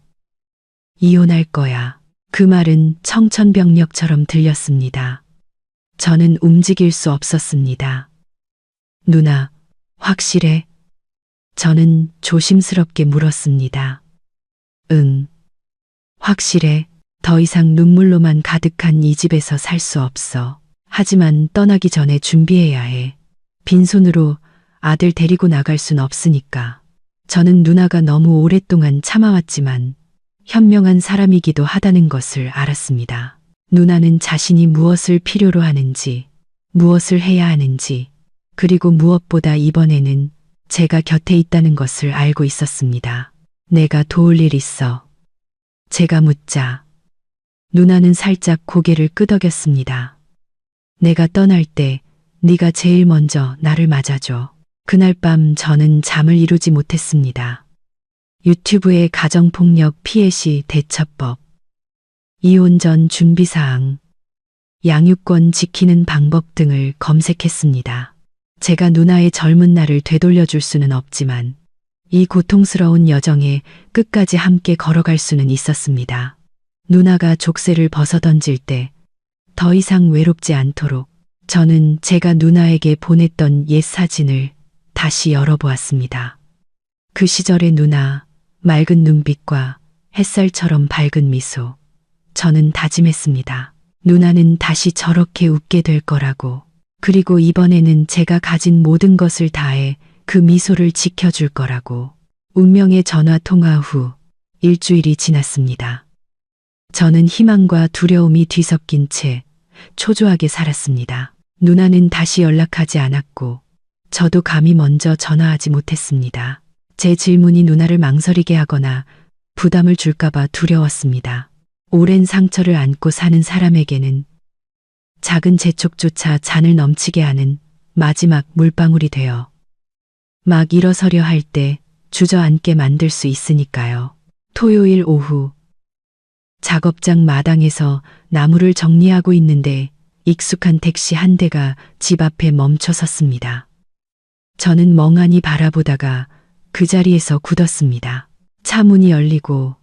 이혼할 거야. 그 말은 청천벽력처럼 들렸습니다. 저는 움직일 수 없었습니다. 누나, 확실해? 저는 조심스럽게 물었습니다. 응, 확실해. 더 이상 눈물로만 가득한 이 집에서 살 수 없어. 하지만 떠나기 전에 준비해야 해. 빈손으로 아들 데리고 나갈 순 없으니까. 저는 누나가 너무 오랫동안 참아왔지만 현명한 사람이기도 하다는 것을 알았습니다. 누나는 자신이 무엇을 필요로 하는지, 무엇을 해야 하는지, 그리고 무엇보다 이번에는 제가 곁에 있다는 것을 알고 있었습니다. 내가 도울 일 있어. 제가 묻자 누나는 살짝 고개를 끄덕였습니다. 내가 떠날 때 네가 제일 먼저 나를 맞아줘. 그날 밤 저는 잠을 이루지 못했습니다. 유튜브에 가정폭력 피해 시 대처법, 이혼 전 준비사항, 양육권 지키는 방법 등을 검색했습니다. 제가 누나의 젊은 날을 되돌려줄 수는 없지만 이 고통스러운 여정에 끝까지 함께 걸어갈 수는 있었습니다. 누나가 족쇄를 벗어던질 때 더 이상 외롭지 않도록 저는 제가 누나에게 보냈던 옛 사진을 다시 열어보았습니다. 그 시절의 누나, 맑은 눈빛과 햇살처럼 밝은 미소. 저는 다짐했습니다. 누나는 다시 저렇게 웃게 될 거라고. 그리고 이번에는 제가 가진 모든 것을 다해 그 미소를 지켜줄 거라고. 운명의 전화 통화 후 일주일이 지났습니다. 저는 희망과 두려움이 뒤섞인 채 초조하게 살았습니다. 누나는 다시 연락하지 않았고 저도 감히 먼저 전화하지 못했습니다. 제 질문이 누나를 망설이게 하거나 부담을 줄까봐 두려웠습니다. 오랜 상처를 안고 사는 사람에게는 작은 재촉조차 잔을 넘치게 하는 마지막 물방울이 되어 막 일어서려 할 때 주저앉게 만들 수 있으니까요. 토요일 오후 작업장 마당에서 나무를 정리하고 있는데 익숙한 택시 한 대가 집 앞에 멈춰 섰습니다. 저는 멍하니 바라보다가 그 자리에서 굳었습니다. 차 문이 열리고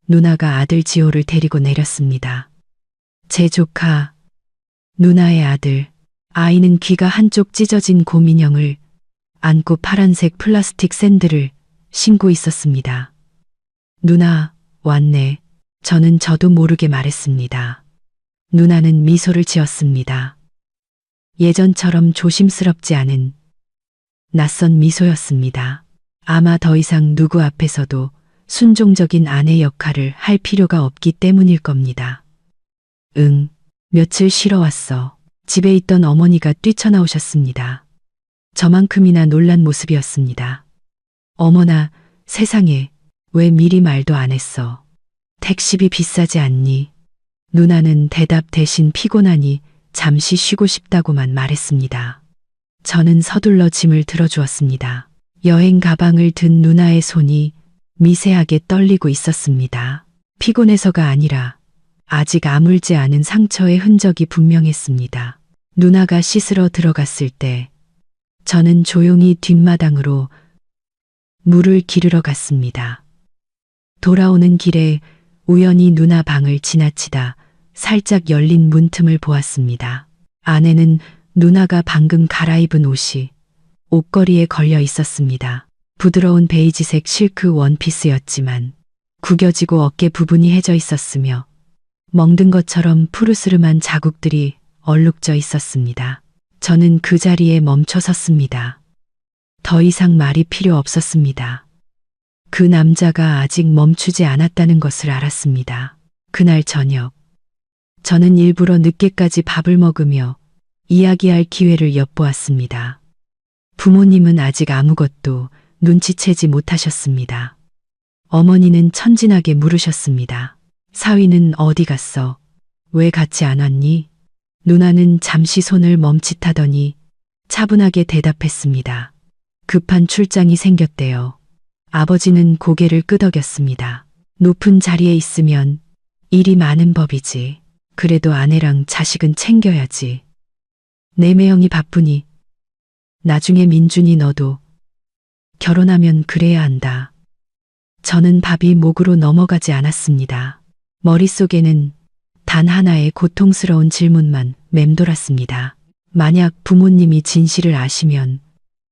누나가 아들 지호를 데리고 내렸습니다. 제 조카, 누나의 아들, 아이는 귀가 한쪽 찢어진 곰인형을 안고 파란색 플라스틱 샌들을 신고 있었습니다. 누나, 왔네. 저는 저도 모르게 말했습니다. 누나는 미소를 지었습니다. 예전처럼 조심스럽지 않은 낯선 미소였습니다. 아마 더 이상 누구 앞에서도 순종적인 아내 역할을 할 필요가 없기 때문일 겁니다. 응, 며칠 쉬러 왔어. 집에 있던 어머니가 뛰쳐나오셨습니다. 저만큼이나 놀란 모습이었습니다. 어머나, 세상에, 왜 미리 말도 안 했어. 택시비 비싸지 않니? 누나는 대답 대신 피곤하니 잠시 쉬고 싶다고만 말했습니다. 저는 서둘러 짐을 들어주었습니다. 여행 가방을 든 누나의 손이 미세하게 떨리고 있었습니다. 피곤해서가 아니라 아직 아물지 않은 상처의 흔적이 분명했습니다. 누나가 씻으러 들어갔을 때 저는 조용히 뒷마당으로 물을 기르러 갔습니다. 돌아오는 길에 우연히 누나 방을 지나치다 살짝 열린 문틈을 보았습니다. 안에는 누나가 방금 갈아입은 옷이 옷걸이에 걸려 있었습니다. 부드러운 베이지색 실크 원피스였지만 구겨지고 어깨 부분이 해져 있었으며 멍든 것처럼 푸르스름한 자국들이 얼룩져 있었습니다. 저는 그 자리에 멈춰 섰습니다. 더 이상 말이 필요 없었습니다. 그 남자가 아직 멈추지 않았다는 것을 알았습니다. 그날 저녁, 저는 일부러 늦게까지 밥을 먹으며 이야기할 기회를 엿보았습니다. 부모님은 아직 아무것도 눈치채지 못하셨습니다. 어머니는 천진하게 물으셨습니다. 사위는 어디 갔어? 왜 같이 안 왔니? 누나는 잠시 손을 멈칫하더니 차분하게 대답했습니다. 급한 출장이 생겼대요. 아버지는 고개를 끄덕였습니다. 높은 자리에 있으면 일이 많은 법이지. 그래도 아내랑 자식은 챙겨야지. 내 매형이 바쁘니. 나중에 민준이 너도 결혼하면 그래야 한다. 저는 밥이 목으로 넘어가지 않았습니다. 머릿속에는 단 하나의 고통스러운 질문만 맴돌았습니다. 만약 부모님이 진실을 아시면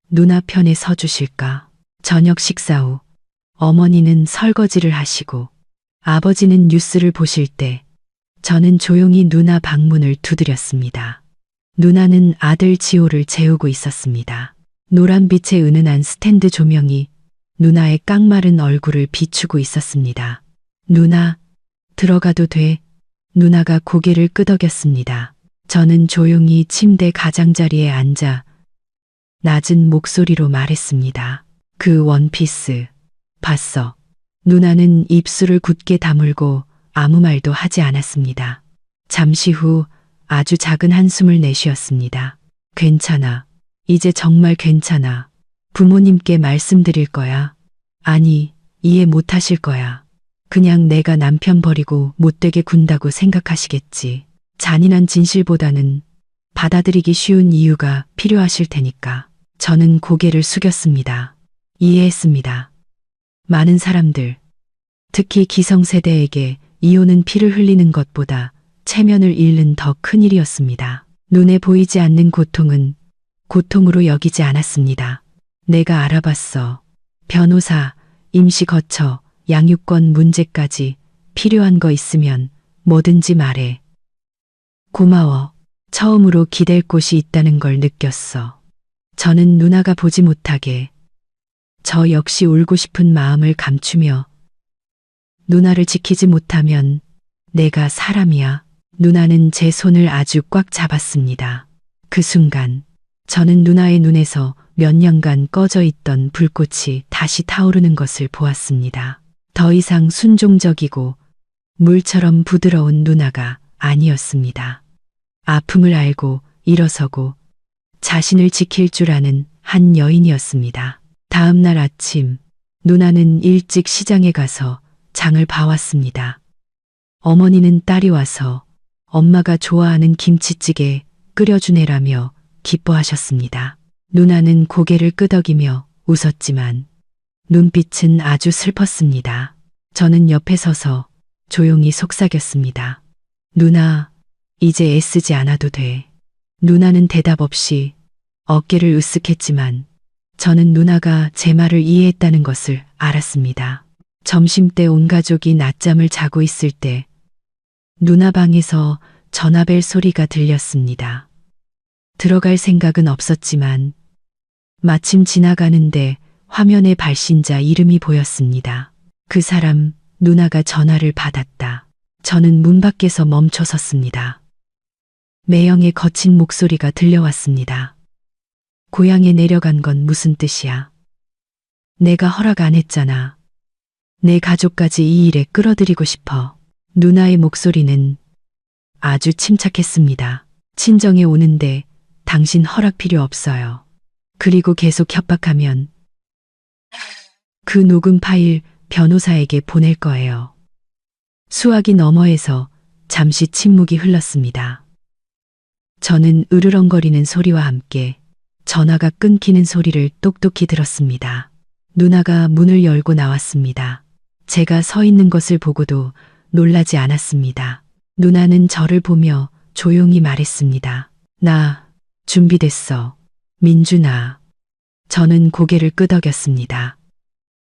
누나 편에 서주실까? 저녁 식사 후 어머니는 설거지를 하시고 아버지는 뉴스를 보실 때 저는 조용히 누나 방문을 두드렸습니다. 누나는 아들 지호를 재우고 있었습니다. 노란빛의 은은한 스탠드 조명이 누나의 깡마른 얼굴을 비추고 있었습니다. 누나, 들어가도 돼? 누나가 고개를 끄덕였습니다. 저는 조용히 침대 가장자리에 앉아 낮은 목소리로 말했습니다. 그 원피스, 봤어. 누나는 입술을 굳게 다물고 아무 말도 하지 않았습니다. 잠시 후 아주 작은 한숨을 내쉬었습니다. 괜찮아. 이제 정말 괜찮아. 부모님께 말씀드릴 거야. 아니, 이해 못 하실 거야. 그냥 내가 남편 버리고 못되게 군다고 생각하시겠지. 잔인한 진실보다는 받아들이기 쉬운 이유가 필요하실 테니까. 저는 고개를 숙였습니다. 이해했습니다. 많은 사람들, 특히 기성세대에게 이혼은 피를 흘리는 것보다 체면을 잃는 더 큰 일이었습니다. 눈에 보이지 않는 고통은 고통으로 여기지 않았습니다. 내가 알아봤어. 변호사, 임시 거처, 양육권 문제까지 필요한 거 있으면 뭐든지 말해. 고마워. 처음으로 기댈 곳이 있다는 걸 느꼈어. 저는 누나가 보지 못하게 저 역시 울고 싶은 마음을 감추며 누나를 지키지 못하면 내가 사람이야. 누나는 제 손을 아주 꽉 잡았습니다. 그 순간 저는 누나의 눈에서 몇 년간 꺼져 있던 불꽃이 다시 타오르는 것을 보았습니다. 더 이상 순종적이고 물처럼 부드러운 누나가 아니었습니다. 아픔을 알고 일어서고 자신을 지킬 줄 아는 한 여인이었습니다. 다음 날 아침, 누나는 일찍 시장에 가서 장을 봐왔습니다. 어머니는 딸이 와서 엄마가 좋아하는 김치찌개 끓여주네라며 기뻐하셨습니다. 누나는 고개를 끄덕이며 웃었지만 눈빛은 아주 슬펐습니다. 저는 옆에 서서 조용히 속삭였습니다. 누나, 이제 애쓰지 않아도 돼. 누나는 대답 없이 어깨를 으쓱했지만 저는 누나가 제 말을 이해했다는 것을 알았습니다. 점심때 온 가족이 낮잠을 자고 있을 때 누나 방에서 전화벨 소리가 들렸습니다. 들어갈 생각은 없었지만 마침 지나가는데 화면에 발신자 이름이 보였습니다. 그 사람, 누나가 전화를 받았다. 저는 문 밖에서 멈춰 섰습니다. 매형의 거친 목소리가 들려왔습니다. 고향에 내려간 건 무슨 뜻이야? 내가 허락 안 했잖아. 내 가족까지 이 일에 끌어들이고 싶어. 누나의 목소리는 아주 침착했습니다. 친정에 오는데 당신 허락 필요 없어요. 그리고 계속 협박하면 그 녹음 파일 변호사에게 보낼 거예요. 수화기 너머에서 잠시 침묵이 흘렀습니다. 저는 으르렁거리는 소리와 함께 전화가 끊기는 소리를 똑똑히 들었습니다. 누나가 문을 열고 나왔습니다. 제가 서 있는 것을 보고도 놀라지 않았습니다. 누나는 저를 보며 조용히 말했습니다. 나 준비됐어. 민준아. 저는 고개를 끄덕였습니다.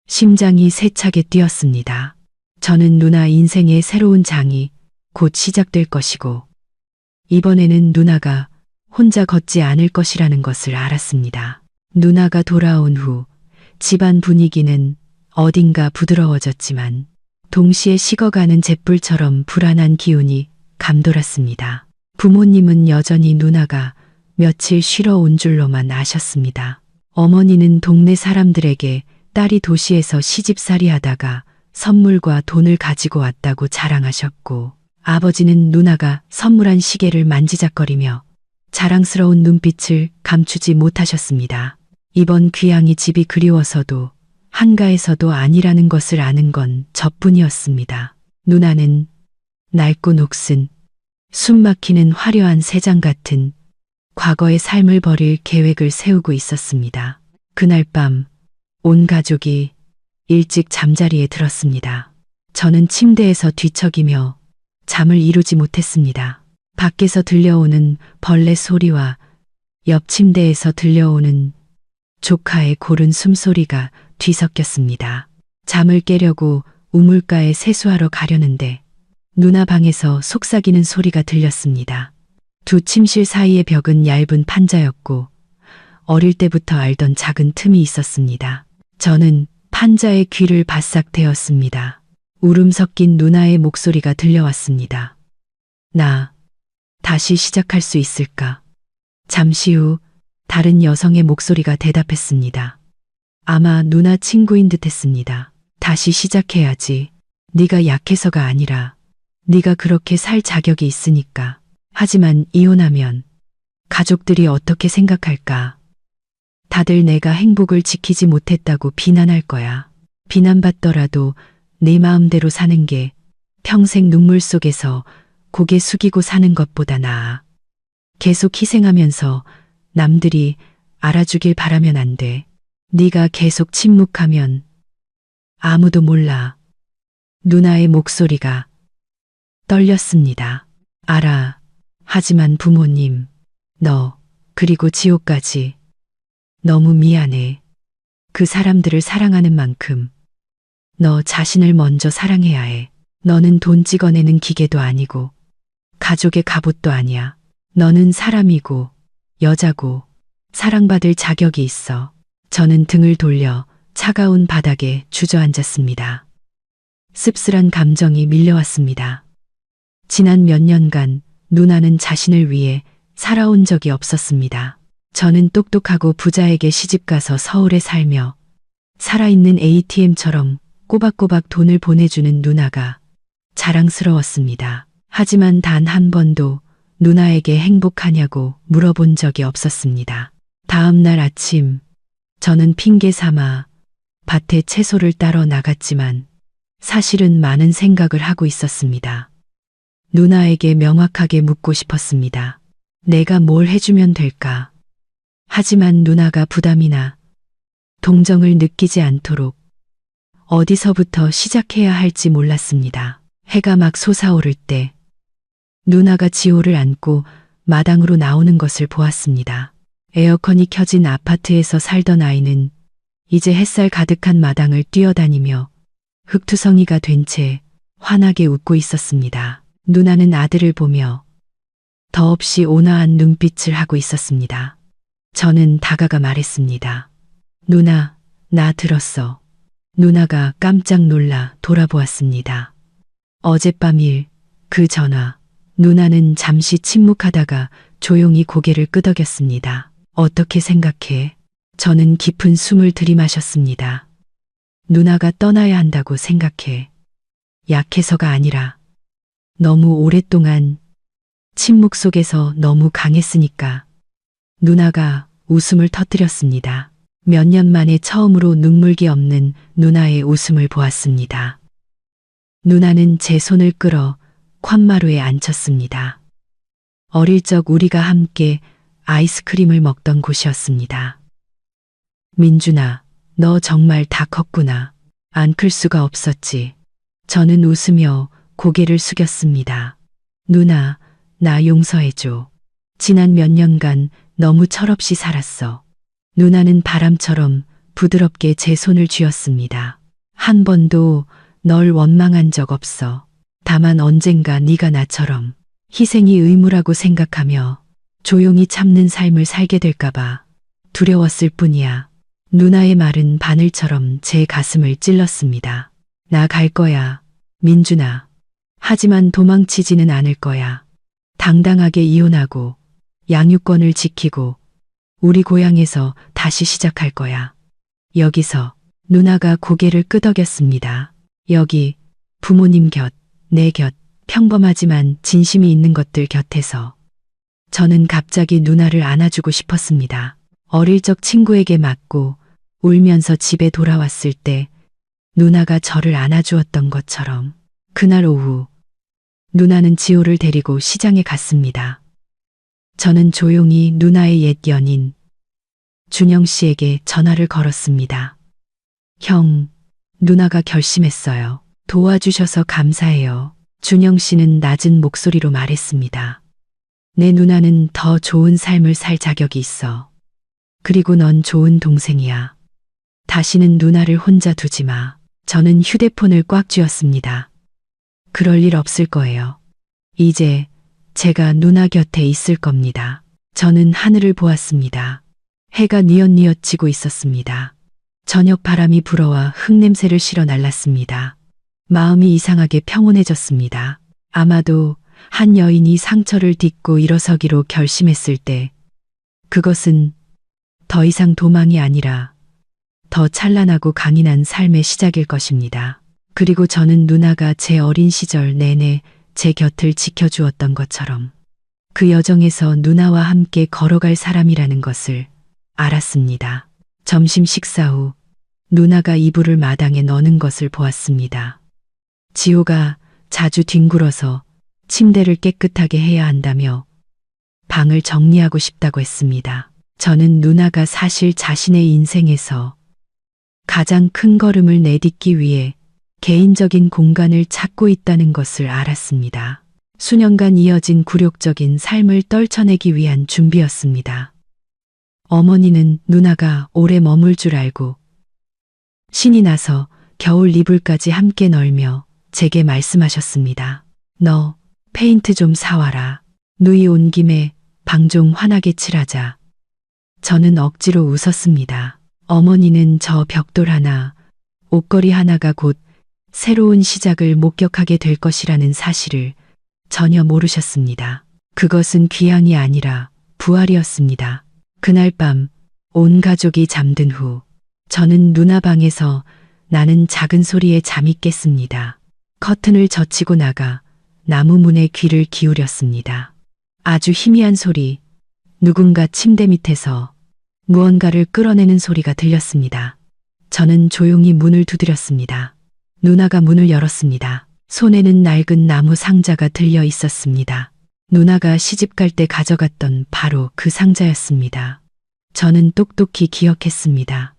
심장이 세차게 뛰었습니다. 저는 누나 인생의 새로운 장이 곧 시작될 것이고 이번에는 누나가 혼자 걷지 않을 것이라는 것을 알았습니다. 누나가 돌아온 후 집안 분위기는 어딘가 부드러워졌지만 동시에 식어가는 잿불처럼 불안한 기운이 감돌았습니다. 부모님은 여전히 누나가 며칠 쉬러 온 줄로만 아셨습니다. 어머니는 동네 사람들에게 딸이 도시에서 시집살이 하다가 선물과 돈을 가지고 왔다고 자랑하셨고 아버지는 누나가 선물한 시계를 만지작거리며 자랑스러운 눈빛을 감추지 못하셨습니다. 이번 귀향이 집이 그리워서도 한가해서도 아니라는 것을 아는 건 저뿐이었습니다. 누나는 낡고 녹슨 숨막히는 화려한 새장 같은 과거의 삶을 버릴 계획을 세우고 있었습니다. 그날 밤 온 가족이 일찍 잠자리에 들었습니다. 저는 침대에서 뒤척이며 잠을 이루지 못했습니다. 밖에서 들려오는 벌레 소리와 옆 침대에서 들려오는 조카의 고른 숨소리가 뒤섞였습니다. 잠을 깨려고 우물가에 세수하러 가려는데 누나 방에서 속삭이는 소리가 들렸습니다. 두 침실 사이의 벽은 얇은 판자였고 어릴 때부터 알던 작은 틈이 있었습니다. 저는 판자의 귀를 바싹 대었습니다. 울음 섞인 누나의 목소리가 들려왔습니다. 나 다시 시작할 수 있을까? 잠시 후 다른 여성의 목소리가 대답했습니다. 아마 누나 친구인 듯 했습니다. 다시 시작해야지. 네가 약해서가 아니라 네가 그렇게 살 자격이 있으니까. 하지만 이혼하면 가족들이 어떻게 생각할까? 다들 내가 행복을 지키지 못했다고 비난할 거야. 비난받더라도 내 마음대로 사는 게 평생 눈물 속에서 고개 숙이고 사는 것보다 나아. 계속 희생하면서 남들이 알아주길 바라면 안 돼. 네가 계속 침묵하면 아무도 몰라. 누나의 목소리가 떨렸습니다. 알아. 하지만 부모님, 너, 그리고 지호까지 너무 미안해. 그 사람들을 사랑하는 만큼 너 자신을 먼저 사랑해야 해. 너는 돈 찍어내는 기계도 아니고 가족의 갑옷도 아니야. 너는 사람이고 여자고 사랑받을 자격이 있어. 저는 등을 돌려 차가운 바닥에 주저앉았습니다. 씁쓸한 감정이 밀려왔습니다. 지난 몇 년간 누나는 자신을 위해 살아온 적이 없었습니다. 저는 똑똑하고 부자에게 시집가서 서울에 살며 살아있는 ATM처럼 꼬박꼬박 돈을 보내주는 누나가 자랑스러웠습니다. 하지만 단 한 번도 누나에게 행복하냐고 물어본 적이 없었습니다. 다음 날 아침, 저는 핑계 삼아 밭에 채소를 따러 나갔지만 사실은 많은 생각을 하고 있었습니다. 누나에게 명확하게 묻고 싶었습니다. 내가 뭘 해주면 될까? 하지만 누나가 부담이나 동정을 느끼지 않도록 어디서부터 시작해야 할지 몰랐습니다. 해가 막 솟아오를 때 누나가 지호를 안고 마당으로 나오는 것을 보았습니다. 에어컨이 켜진 아파트에서 살던 아이는 이제 햇살 가득한 마당을 뛰어다니며 흙투성이가 된 채 환하게 웃고 있었습니다. 누나는 아들을 보며 더없이 온화한 눈빛을 하고 있었습니다. 저는 다가가 말했습니다. 누나, 나 들었어. 누나가 깜짝 놀라 돌아보았습니다. 어젯밤 일, 그 전화. 누나는 잠시 침묵하다가 조용히 고개를 끄덕였습니다. 어떻게 생각해? 저는 깊은 숨을 들이마셨습니다. 누나가 떠나야 한다고 생각해. 약해서가 아니라 너무 오랫동안 침묵 속에서 너무 강했으니까. 누나가 웃음을 터뜨렸습니다. 몇 년 만에 처음으로 눈물기 없는 누나의 웃음을 보았습니다. 누나는 제 손을 끌어 宽마루에 앉혔습니다. 어릴 적 우리가 함께 아이스크림을 먹던 곳이었습니다. 민준아, 너 정말 다 컸구나. 안 클 수가 없었지. 저는 웃으며 고개를 숙였습니다. 누나, 나 용서해줘. 지난 몇 년간 너무 철없이 살았어. 누나는 바람처럼 부드럽게 제 손을 쥐었습니다. 한 번도 널 원망한 적 없어. 다만 언젠가 네가 나처럼 희생이 의무라고 생각하며 조용히 참는 삶을 살게 될까봐 두려웠을 뿐이야. 누나의 말은 바늘처럼 제 가슴을 찔렀습니다. 나 갈 거야, 민준아. 하지만 도망치지는 않을 거야. 당당하게 이혼하고 양육권을 지키고 우리 고향에서 다시 시작할 거야. 여기서. 누나가 고개를 끄덕였습니다. 여기, 부모님 곁, 내 곁, 평범하지만 진심이 있는 것들 곁에서. 저는 갑자기 누나를 안아주고 싶었습니다. 어릴 적 친구에게 맞고 울면서 집에 돌아왔을 때 누나가 저를 안아주었던 것처럼. 그날 오후 누나는 지호를 데리고 시장에 갔습니다. 저는 조용히 누나의 옛 연인 준영 씨에게 전화를 걸었습니다. 형, 누나가 결심했어요. 도와주셔서 감사해요. 준영 씨는 낮은 목소리로 말했습니다. 내 누나는 더 좋은 삶을 살 자격이 있어. 그리고 넌 좋은 동생이야. 다시는 누나를 혼자 두지 마. 저는 휴대폰을 꽉 쥐었습니다. 그럴 일 없을 거예요. 이제 제가 누나 곁에 있을 겁니다. 저는 하늘을 보았습니다. 해가 뉘엿뉘엿 지고 있었습니다. 저녁 바람이 불어와 흙냄새를 실어 날랐습니다. 마음이 이상하게 평온해졌습니다. 아마도 한 여인이 상처를 딛고 일어서기로 결심했을 때 그것은 더 이상 도망이 아니라 더 찬란하고 강인한 삶의 시작일 것입니다. 그리고 저는 누나가 제 어린 시절 내내 제 곁을 지켜주었던 것처럼 그 여정에서 누나와 함께 걸어갈 사람이라는 것을 알았습니다. 점심 식사 후 누나가 이불을 마당에 넣는 것을 보았습니다. 지호가 자주 뒹굴어서 침대를 깨끗하게 해야 한다며 방을 정리하고 싶다고 했습니다. 저는 누나가 사실 자신의 인생에서 가장 큰 걸음을 내딛기 위해 개인적인 공간을 찾고 있다는 것을 알았습니다. 수년간 이어진 굴욕적인 삶을 떨쳐내기 위한 준비였습니다. 어머니는 누나가 오래 머물 줄 알고 신이 나서 겨울 이불까지 함께 널며 제게 말씀하셨습니다. 너 페인트 좀 사와라. 누이 온 김에 방 좀 환하게 칠하자. 저는 억지로 웃었습니다. 어머니는 저 벽돌 하나, 옷걸이 하나가 곧 새로운 시작을 목격하게 될 것이라는 사실을 전혀 모르셨습니다. 그것은 귀향이 아니라 부활이었습니다. 그날 밤 온 가족이 잠든 후 저는 누나 방에서 나는 작은 소리에 잠이 깼습니다. 커튼을 젖히고 나가 나무 문에 귀를 기울였습니다. 아주 희미한 소리, 누군가 침대 밑에서 무언가를 끌어내는 소리가 들렸습니다. 저는 조용히 문을 두드렸습니다. 누나가 문을 열었습니다. 손에는 낡은 나무 상자가 들려 있었습니다. 누나가 시집갈 때 가져갔던 바로 그 상자였습니다. 저는 똑똑히 기억했습니다.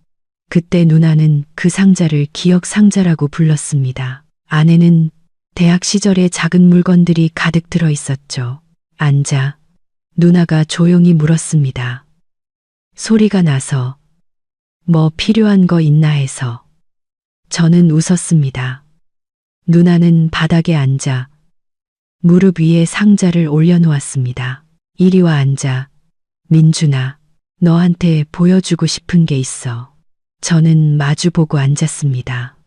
그때 누나는 그 상자를 기억 상자라고 불렀습니다. 안에는 대학 시절의 작은 물건들이 가득 들어 있었죠. 앉아. 누나가 조용히 물었습니다. 소리가 나서 뭐 필요한 거 있나 해서. 저는 웃었습니다. 누나는 바닥에 앉아 무릎 위에 상자를 올려놓았습니다. 이리 와 앉아. 민준아, 너한테 보여주고 싶은 게 있어. 저는 마주보고 앉았습니다.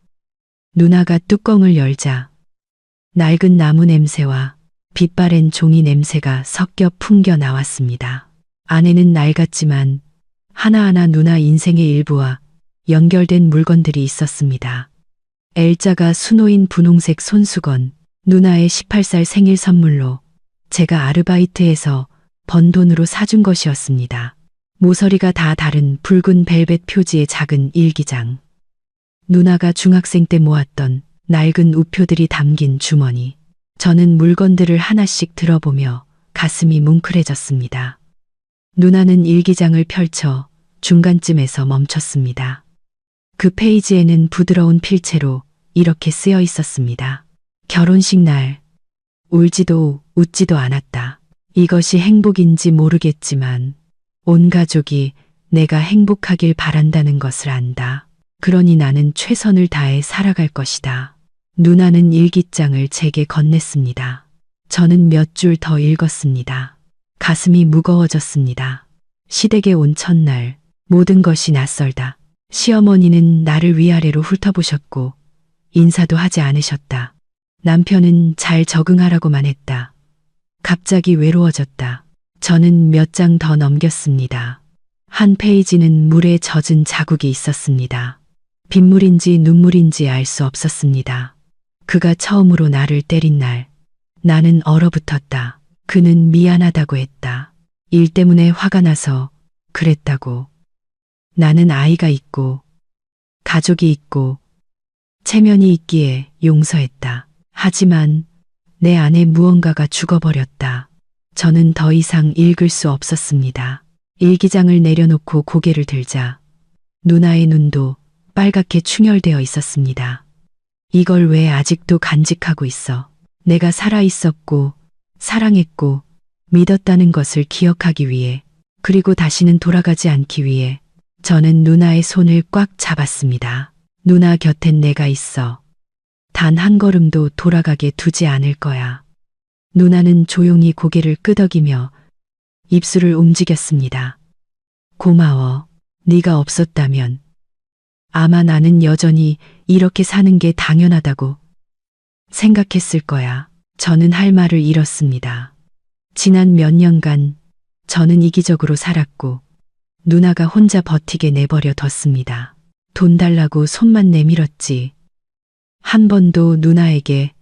누나가 뚜껑을 열자 낡은 나무 냄새와 빛바랜 종이 냄새가 섞여 풍겨 나왔습니다. 안에는 낡았지만 하나하나 누나 인생의 일부와 연결된 물건들이 있었습니다. L자가 수놓인 분홍색 손수건, 누나의 18살 생일 선물로 제가 아르바이트해서 번 돈으로 사준 것이었습니다. 모서리가 다 다른 붉은 벨벳 표지의 작은 일기장. 누나가 중학생 때 모았던 낡은 우표들이 담긴 주머니. 저는 물건들을 하나씩 들어보며 가슴이 뭉클해졌습니다. 누나는 일기장을 펼쳐 중간쯤에서 멈췄습니다. 그 페이지에는 부드러운 필체로 이렇게 쓰여 있었습니다. 결혼식 날, 울지도 웃지도 않았다. 이것이 행복인지 모르겠지만 온 가족이 내가 행복하길 바란다는 것을 안다. 그러니 나는 최선을 다해 살아갈 것이다. 누나는 일기장을 제게 건넸습니다. 저는 몇 줄 더 읽었습니다. 가슴이 무거워졌습니다. 시댁에 온 첫날 모든 것이 낯설다. 시어머니는 나를 위아래로 훑어보셨고 인사도 하지 않으셨다. 남편은 잘 적응하라고만 했다. 갑자기 외로워졌다. 저는 몇 장 더 넘겼습니다. 한 페이지는 물에 젖은 자국이 있었습니다. 빗물인지 눈물인지 알 수 없었습니다. 그가 처음으로 나를 때린 날, 나는 얼어붙었다. 그는 미안하다고 했다. 일 때문에 화가 나서 그랬다고. 나는 아이가 있고, 가족이 있고, 체면이 있기에 용서했다. 하지만 내 안에 무언가가 죽어버렸다. 저는 더 이상 읽을 수 없었습니다. 일기장을 내려놓고 고개를 들자 누나의 눈도 빨갛게 충혈되어 있었습니다. 이걸 왜 아직도 간직하고 있어? 내가 살아있었고 사랑했고 믿었다는 것을 기억하기 위해, 그리고 다시는 돌아가지 않기 위해 저는 누나의 손을 꽉 잡았습니다. 누나 곁엔 내가 있어. 단 한 걸음도 돌아가게 두지 않을 거야. 누나는 조용히 고개를 끄덕이며 입술을 움직였습니다. 고마워. 네가 없었다면 아마 나는 여전히 이렇게 사는 게 당연하다고 생각했을 거야. 저는 할 말을 잃었습니다. 지난 몇 년간 저는 이기적으로 살았고 누나가 혼자 버티게 내버려 뒀습니다. 돈 달라고 손만 내밀었지. 한 번도 누나에게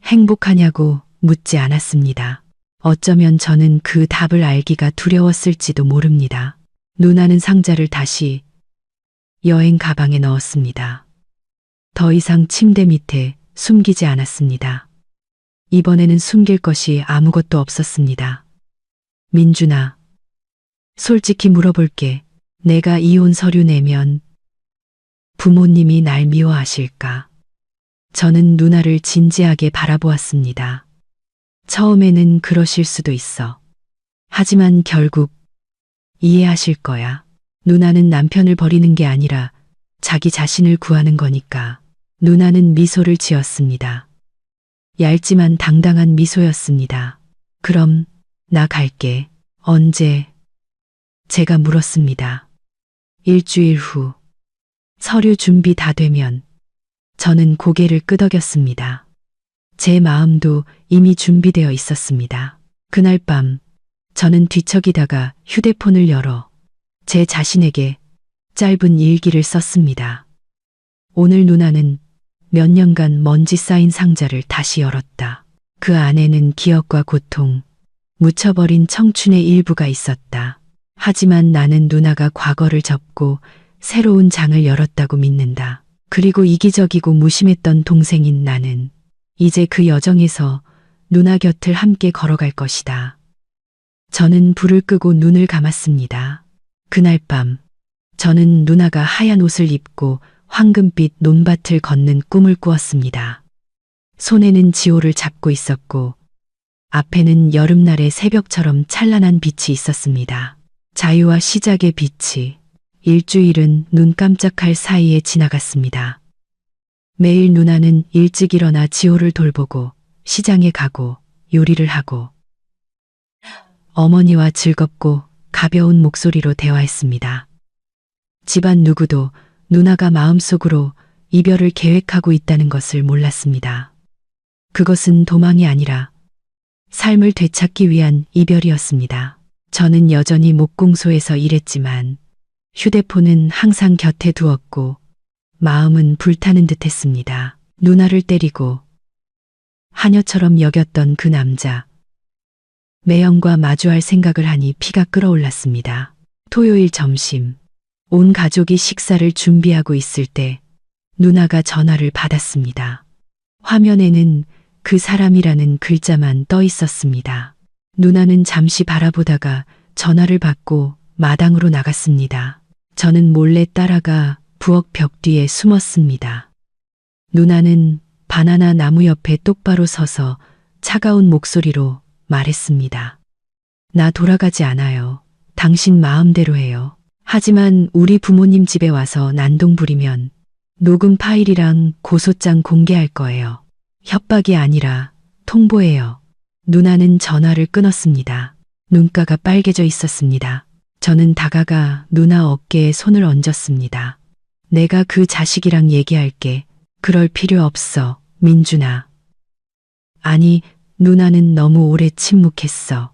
행복하냐고 묻지 않았습니다. 어쩌면 저는 그 답을 알기가 두려웠을지도 모릅니다. 누나는 상자를 다시 여행 가방에 넣었습니다. 더 이상 침대 밑에 숨기지 않았습니다. 이번에는 숨길 것이 아무것도 없었습니다. 민준아, 솔직히 물어볼게. 내가 이혼 서류 내면 부모님이 날 미워하실까? 저는 누나를 진지하게 바라보았습니다. 처음에는 그러실 수도 있어. 하지만 결국 이해하실 거야. 누나는 남편을 버리는 게 아니라 자기 자신을 구하는 거니까. 누나는 미소를 지었습니다. 얇지만 당당한 미소였습니다. 그럼 나 갈게. 언제? 제가 물었습니다. 일주일 후. 서류 준비 다 되면. 저는 고개를 끄덕였습니다. 제 마음도 이미 준비되어 있었습니다. 그날 밤 저는 뒤척이다가 휴대폰을 열어 제 자신에게 짧은 일기를 썼습니다. 오늘 누나는 몇 년간 먼지 쌓인 상자를 다시 열었다. 그 안에는 기억과 고통, 묻혀버린 청춘의 일부가 있었다. 하지만 나는 누나가 과거를 접고 새로운 장을 열었다고 믿는다. 그리고 이기적이고 무심했던 동생인 나는 이제 그 여정에서 누나 곁을 함께 걸어갈 것이다. 저는 불을 끄고 눈을 감았습니다. 그날 밤 저는 누나가 하얀 옷을 입고 황금빛 논밭을 걷는 꿈을 꾸었습니다. 손에는 지호를 잡고 있었고 앞에는 여름날의 새벽처럼 찬란한 빛이 있었습니다. 자유와 시작의 빛이. 일주일은 눈 깜짝할 사이에 지나갔습니다. 매일 누나는 일찍 일어나 지호를 돌보고 시장에 가고 요리를 하고 어머니와 즐겁고 가벼운 목소리로 대화했습니다. 집안 누구도 누나가 마음속으로 이별을 계획하고 있다는 것을 몰랐습니다. 그것은 도망이 아니라 삶을 되찾기 위한 이별이었습니다. 저는 여전히 목공소에서 일했지만 휴대폰은 항상 곁에 두었고 마음은 불타는 듯 했습니다. 누나를 때리고 하녀처럼 여겼던 그 남자. 매형과 마주할 생각을 하니 피가 끓어올랐습니다. 토요일 점심. 온 가족이 식사를 준비하고 있을 때 누나가 전화를 받았습니다. 화면에는 그 사람이라는 글자만 떠 있었습니다. 누나는 잠시 바라보다가 전화를 받고 마당으로 나갔습니다. 저는 몰래 따라가 부엌 벽 뒤에 숨었습니다. 누나는 바나나 나무 옆에 똑바로 서서 차가운 목소리로 말했습니다. 나 돌아가지 않아요. 당신 마음대로 해요. 하지만 우리 부모님 집에 와서 난동 부리면 녹음 파일이랑 고소장 공개할 거예요. 협박이 아니라 통보예요. 누나는 전화를 끊었습니다. 눈가가 빨개져 있었습니다. 저는 다가가 누나 어깨에 손을 얹었습니다. 내가 그 자식이랑 얘기할게. 그럴 필요 없어, 민준아. 아니, 누나는 너무 오래 침묵했어.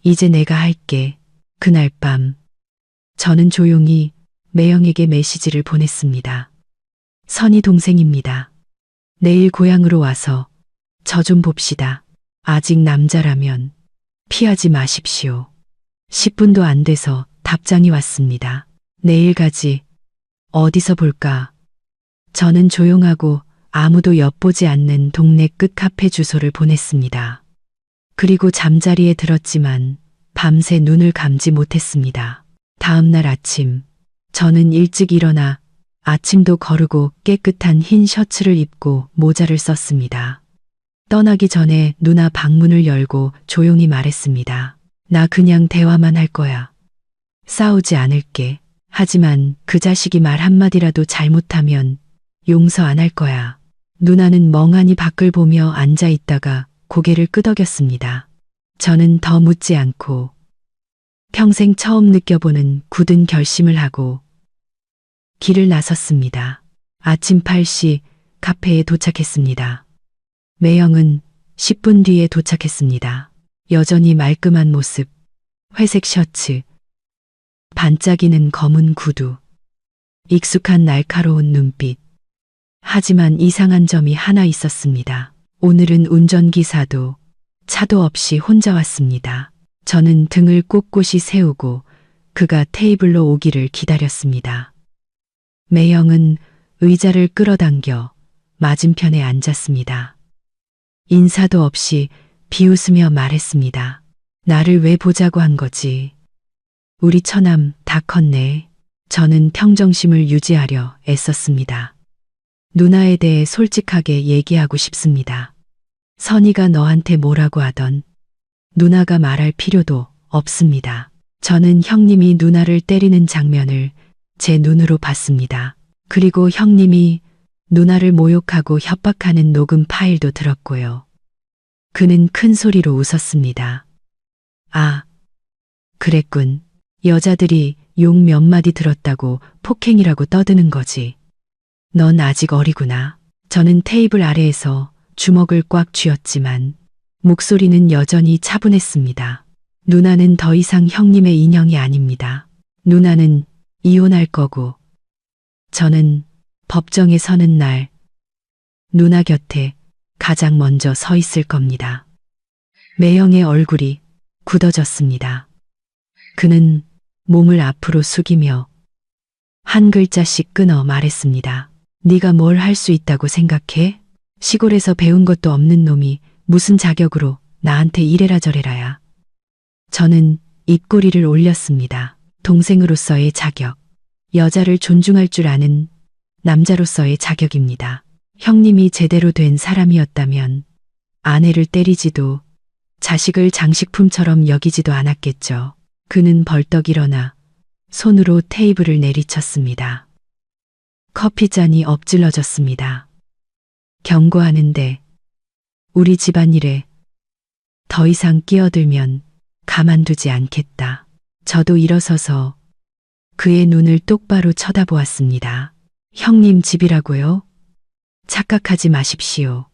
이제 내가 할게. 그날 밤 저는 조용히 매형에게 메시지를 보냈습니다. 선희 동생입니다. 내일 고향으로 와서 저 좀 봅시다. 아직 남자라면 피하지 마십시오. 10분도 안 돼서 답장이 왔습니다. 내일 가지. 어디서 볼까? 저는 조용하고 아무도 엿보지 않는 동네 끝 카페 주소를 보냈습니다. 그리고 잠자리에 들었지만 밤새 눈을 감지 못했습니다. 다음 날 아침, 저는 일찍 일어나 아침도 거르고 깨끗한 흰 셔츠를 입고 모자를 썼습니다. 떠나기 전에 누나 방문을 열고 조용히 말했습니다. 나 그냥 대화만 할 거야. 싸우지 않을게. 하지만 그 자식이 말 한마디라도 잘못하면 용서 안 할 거야. 누나는 멍하니 밖을 보며 앉아 있다가 고개를 끄덕였습니다. 저는 더 묻지 않고 평생 처음 느껴보는 굳은 결심을 하고 길을 나섰습니다. 아침 8시 카페에 도착했습니다. 매형은 10분 뒤에 도착했습니다. 여전히 말끔한 모습, 회색 셔츠, 반짝이는 검은 구두, 익숙한 날카로운 눈빛. 하지만 이상한 점이 하나 있었습니다. 오늘은 운전기사도 차도 없이 혼자 왔습니다. 저는 등을 꼿꼿이 세우고 그가 테이블로 오기를 기다렸습니다. 매형은 의자를 끌어당겨 맞은편에 앉았습니다. 인사도 없이 비웃으며 말했습니다. 나를 왜 보자고 한 거지? 우리 처남 다 컸네. 저는 평정심을 유지하려 애썼습니다. 누나에 대해 솔직하게 얘기하고 싶습니다. 선이가 너한테 뭐라고 하던 누나가 말할 필요도 없습니다. 저는 형님이 누나를 때리는 장면을 제 눈으로 봤습니다. 그리고 형님이 누나를 모욕하고 협박하는 녹음 파일도 들었고요. 그는 큰 소리로 웃었습니다. 아, 그랬군. 여자들이 욕 몇 마디 들었다고 폭행이라고 떠드는 거지. 넌 아직 어리구나. 저는 테이블 아래에서 주먹을 꽉 쥐었지만 목소리는 여전히 차분했습니다. 누나는 더 이상 형님의 인형이 아닙니다. 누나는 이혼할 거고 저는 법정에 서는 날 누나 곁에 가장 먼저 서 있을 겁니다. 매형의 얼굴이 굳어졌습니다. 그는 몸을 앞으로 숙이며 한 글자씩 끊어 말했습니다. 네가 뭘 할 수 있다고 생각해? 시골에서 배운 것도 없는 놈이 무슨 자격으로 나한테 이래라 저래라야. 저는 입꼬리를 올렸습니다. 동생으로서의 자격, 여자를 존중할 줄 아는 남자로서의 자격입니다. 형님이 제대로 된 사람이었다면 아내를 때리지도 자식을 장식품처럼 여기지도 않았겠죠. 그는 벌떡 일어나 손으로 테이블을 내리쳤습니다. 커피잔이 엎질러졌습니다. 경고하는데 우리 집안일에 더 이상 끼어들면 가만두지 않겠다. 저도 일어서서 그의 눈을 똑바로 쳐다보았습니다. 형님 집이라고요? 착각하지 마십시오.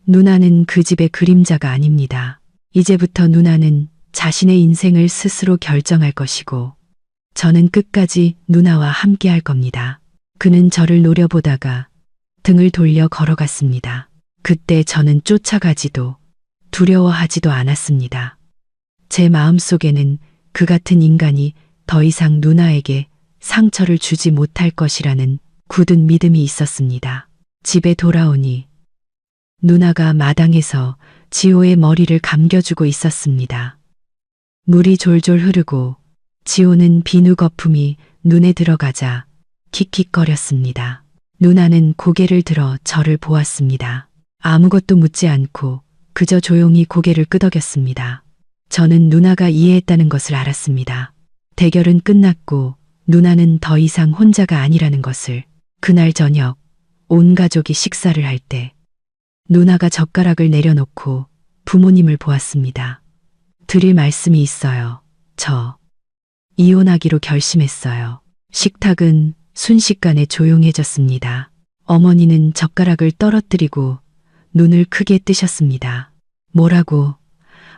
누나는 그 집의 그림자가 아닙니다. 이제부터 누나는 자신의 인생을 스스로 결정할 것이고 저는 끝까지 누나와 함께 할 겁니다. 그는 저를 노려보다가 등을 돌려 걸어갔습니다. 그때 저는 쫓아가지도 두려워하지도 않았습니다. 제 마음속에는 그 같은 인간이 더 이상 누나에게 상처를 주지 못할 것이라는 굳은 믿음이 있었습니다. 집에 돌아오니 누나가 마당에서 지호의 머리를 감겨주고 있었습니다. 물이 졸졸 흐르고 지호는 비누 거품이 눈에 들어가자 킥킥거렸습니다. 누나는 고개를 들어 저를 보았습니다. 아무것도 묻지 않고 그저 조용히 고개를 끄덕였습니다. 저는 누나가 이해했다는 것을 알았습니다. 대결은 끝났고 누나는 더 이상 혼자가 아니라는 것을. 그날 저녁 온 가족이 식사를 할 때 누나가 젓가락을 내려놓고 부모님을 보았습니다. 드릴 말씀이 있어요. 저 이혼하기로 결심했어요. 식탁은 순식간에 조용해졌습니다. 어머니는 젓가락을 떨어뜨리고 눈을 크게 뜨셨습니다. 뭐라고?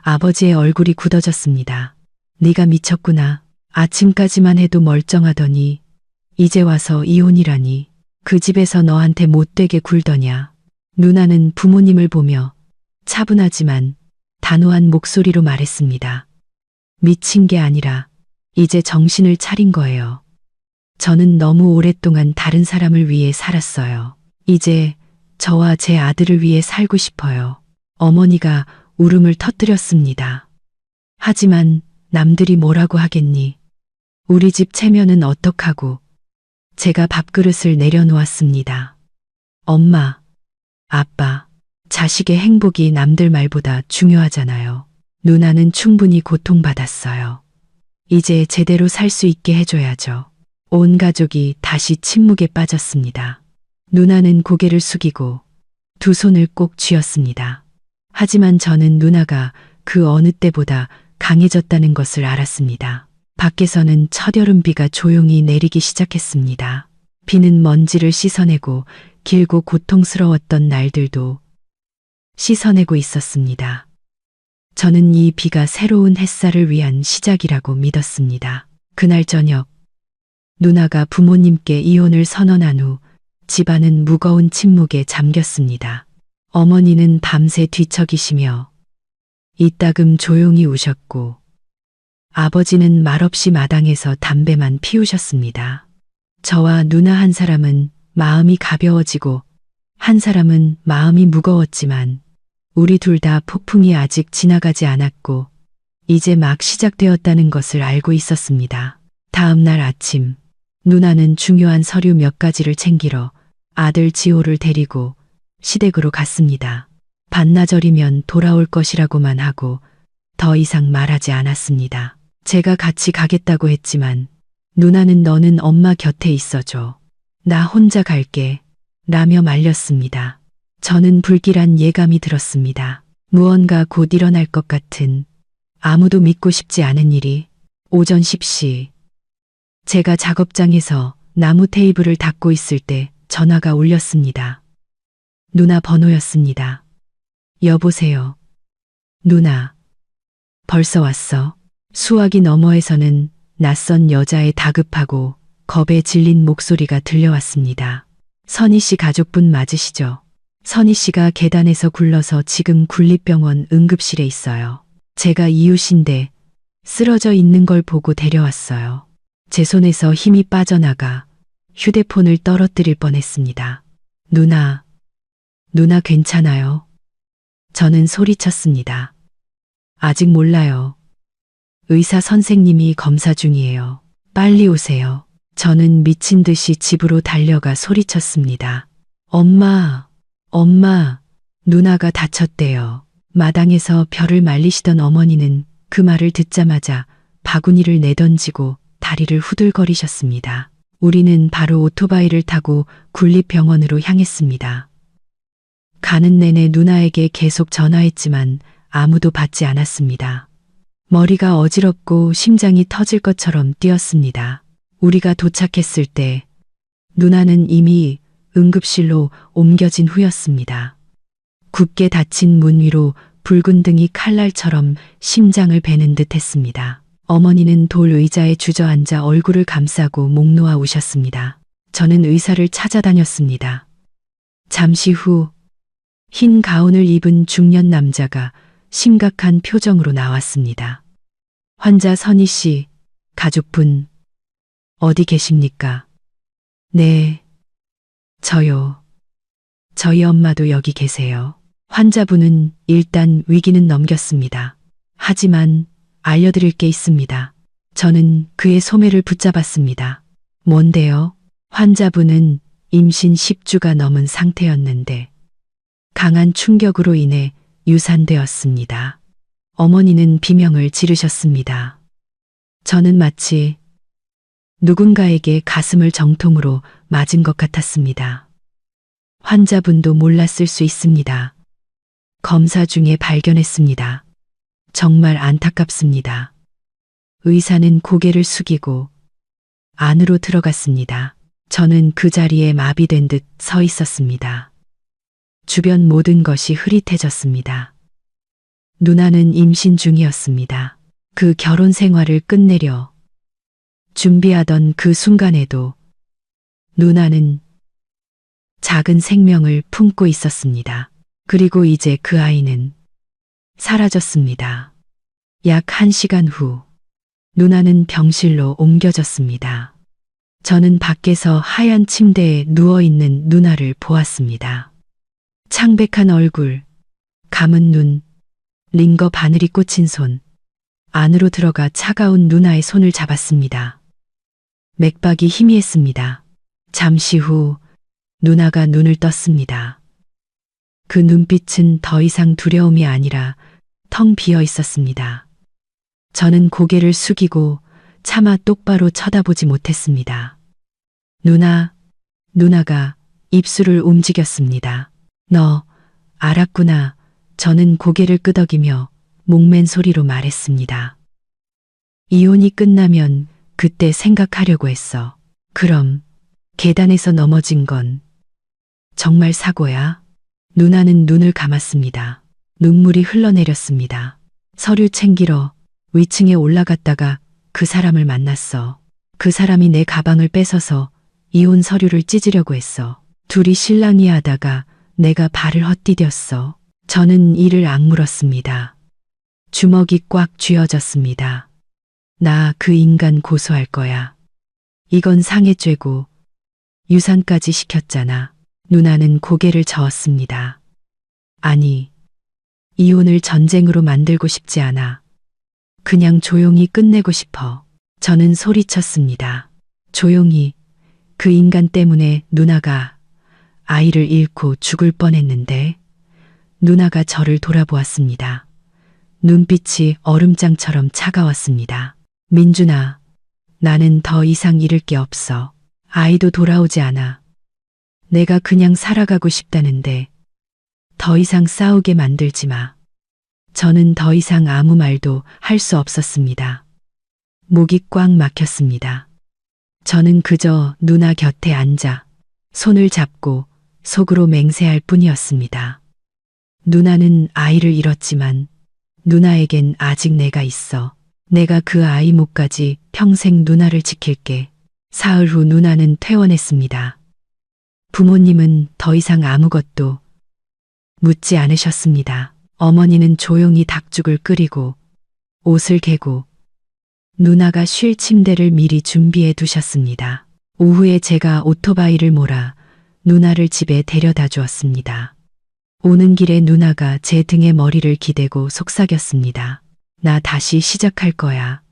아버지의 얼굴이 굳어졌습니다. 네가 미쳤구나. 아침까지만 해도 멀쩡하더니 이제 와서 이혼이라니. 그 집에서 너한테 못되게 굴더냐. 누나는 부모님을 보며 차분하지만 단호한 목소리로 말했습니다. 미친 게 아니라 이제 정신을 차린 거예요. 저는 너무 오랫동안 다른 사람을 위해 살았어요. 이제 저와 제 아들을 위해 살고 싶어요. 어머니가 울음을 터뜨렸습니다. 하지만 남들이 뭐라고 하겠니? 우리 집 체면은 어떡하고? 제가 밥그릇을 내려놓았습니다. 엄마, 아빠, 자식의 행복이 남들 말보다 중요하잖아요. 누나는 충분히 고통받았어요. 이제 제대로 살 수 있게 해줘야죠. 온 가족이 다시 침묵에 빠졌습니다. 누나는 고개를 숙이고 두 손을 꼭 쥐었습니다. 하지만 저는 누나가 그 어느 때보다 강해졌다는 것을 알았습니다. 밖에서는 첫여름비가 조용히 내리기 시작했습니다. 비는 먼지를 씻어내고 길고 고통스러웠던 날들도 씻어내고 있었습니다. 저는 이 비가 새로운 햇살을 위한 시작이라고 믿었습니다. 그날 저녁 누나가 부모님께 이혼을 선언한 후 집안은 무거운 침묵에 잠겼습니다. 어머니는 밤새 뒤척이시며 이따금 조용히 우셨고 아버지는 말없이 마당에서 담배만 피우셨습니다. 저와 누나 한 사람은 마음이 가벼워지고 한 사람은 마음이 무거웠지만 우리 둘 다 폭풍이 아직 지나가지 않았고 이제 막 시작되었다는 것을 알고 있었습니다. 다음 날 아침 누나는 중요한 서류 몇 가지를 챙기러 아들 지호를 데리고 시댁으로 갔습니다. 반나절이면 돌아올 것이라고만 하고 더 이상 말하지 않았습니다. 제가 같이 가겠다고 했지만 누나는 너는 엄마 곁에 있어줘. 나 혼자 갈게. 라며 말렸습니다. 저는 불길한 예감이 들었습니다. 무언가 곧 일어날 것 같은 아무도 믿고 싶지 않은 일이. 오전 10시. 제가 작업장에서 나무 테이블을 닦고 있을 때 전화가 울렸습니다. 누나 번호였습니다. 여보세요. 누나. 벌써 왔어. 수화기 너머에서는 낯선 여자의 다급하고 겁에 질린 목소리가 들려왔습니다. 선희 씨 가족분 맞으시죠? 선희 씨가 계단에서 굴러서 지금 군립병원 응급실에 있어요. 제가 이웃인데 쓰러져 있는 걸 보고 데려왔어요. 제 손에서 힘이 빠져나가 휴대폰을 떨어뜨릴 뻔했습니다. 누나 괜찮아요? 저는 소리쳤습니다. 아직 몰라요. 의사 선생님이 검사 중이에요. 빨리 오세요. 저는 미친 듯이 집으로 달려가 소리쳤습니다. 엄마, 누나가 다쳤대요. 마당에서 벼를 말리시던 어머니는 그 말을 듣자마자 바구니를 내던지고 다리를 후들거리셨습니다. 우리는 바로 오토바이를 타고 군립병원으로 향했습니다. 가는 내내 누나에게 계속 전화했지만 아무도 받지 않았습니다. 머리가 어지럽고 심장이 터질 것처럼 뛰었습니다. 우리가 도착했을 때 누나는 이미 응급실로 옮겨진 후였습니다. 굳게 닫힌 문 위로 붉은 등이 칼날처럼 심장을 베는 듯 했습니다. 어머니는 돌 의자에 주저앉아 얼굴을 감싸고 목 놓아 우셨습니다. 저는 의사를 찾아다녔습니다. 잠시 후 흰 가운을 입은 중년 남자가 심각한 표정으로 나왔습니다. 환자 선희 씨, 가족분, 어디 계십니까? 네, 저요. 저희 엄마도 여기 계세요. 환자분은 일단 위기는 넘겼습니다. 하지만 알려드릴 게 있습니다. 저는 그의 소매를 붙잡았습니다. 뭔데요? 환자분은 임신 10주가 넘은 상태였는데 강한 충격으로 인해 유산되었습니다. 어머니는 비명을 지르셨습니다. 저는 마치 누군가에게 가슴을 정통으로 맞은 것 같았습니다. 환자분도 몰랐을 수 있습니다. 검사 중에 발견했습니다. 정말 안타깝습니다. 의사는 고개를 숙이고 안으로 들어갔습니다. 저는 그 자리에 마비된 듯 서 있었습니다. 주변 모든 것이 흐릿해졌습니다. 누나는 임신 중이었습니다. 그 결혼 생활을 끝내려 준비하던 그 순간에도 누나는 작은 생명을 품고 있었습니다. 그리고 이제 그 아이는 사라졌습니다. 약 1시간 후 누나는 병실로 옮겨졌습니다. 저는 밖에서 하얀 침대에 누워있는 누나를 보았습니다. 창백한 얼굴, 감은 눈, 링거 바늘이 꽂힌 손. 안으로 들어가 차가운 누나의 손을 잡았습니다. 맥박이 희미했습니다. 잠시 후 누나가 눈을 떴습니다. 그 눈빛은 더 이상 두려움이 아니라 텅 비어 있었습니다. 저는 고개를 숙이고 차마 똑바로 쳐다보지 못했습니다. 누나가 입술을 움직였습니다. 너 알았구나. 저는 고개를 끄덕이며 목맨 소리로 말했습니다. 이혼이 끝나면 그때 생각하려고 했어. 그럼 계단에서 넘어진 건 정말 사고야? 누나는 눈을 감았습니다. 눈물이 흘러내렸습니다. 서류 챙기러 위층에 올라갔다가 그 사람을 만났어. 그 사람이 내 가방을 뺏어서 이혼 서류를 찢으려고 했어. 둘이 실랑이 하다가 내가 발을 헛디뎠어. 저는 이를 악물었습니다. 주먹이 꽉 쥐어졌습니다. 나 그 인간 고소할 거야. 이건 상해죄고 유산까지 시켰잖아. 누나는 고개를 저었습니다. 아니, 이혼을 전쟁으로 만들고 싶지 않아. 그냥 조용히 끝내고 싶어. 저는 소리쳤습니다. 조용히. 그 인간 때문에 누나가 아이를 잃고 죽을 뻔했는데 누나가 저를 돌아보았습니다. 눈빛이 얼음장처럼 차가웠습니다. 민준아, 나는 더 이상 잃을 게 없어. 아이도 돌아오지 않아. 내가 그냥 살아가고 싶다는데 더 이상 싸우게 만들지 마. 저는 더 이상 아무 말도 할 수 없었습니다. 목이 꽉 막혔습니다. 저는 그저 누나 곁에 앉아 손을 잡고 속으로 맹세할 뿐이었습니다. 누나는 아이를 잃었지만 누나에겐 아직 내가 있어. 내가 그 아이 목까지 평생 누나를 지킬게. 사흘 후 누나는 퇴원했습니다. 부모님은 더 이상 아무것도 묻지 않으셨습니다. 어머니는 조용히 닭죽을 끓이고 옷을 개고 누나가 쉴 침대를 미리 준비해 두셨습니다. 오후에 제가 오토바이를 몰아 누나를 집에 데려다 주었습니다. 오는 길에 누나가 제 등에 머리를 기대고 속삭였습니다. 나 다시 시작할 거야.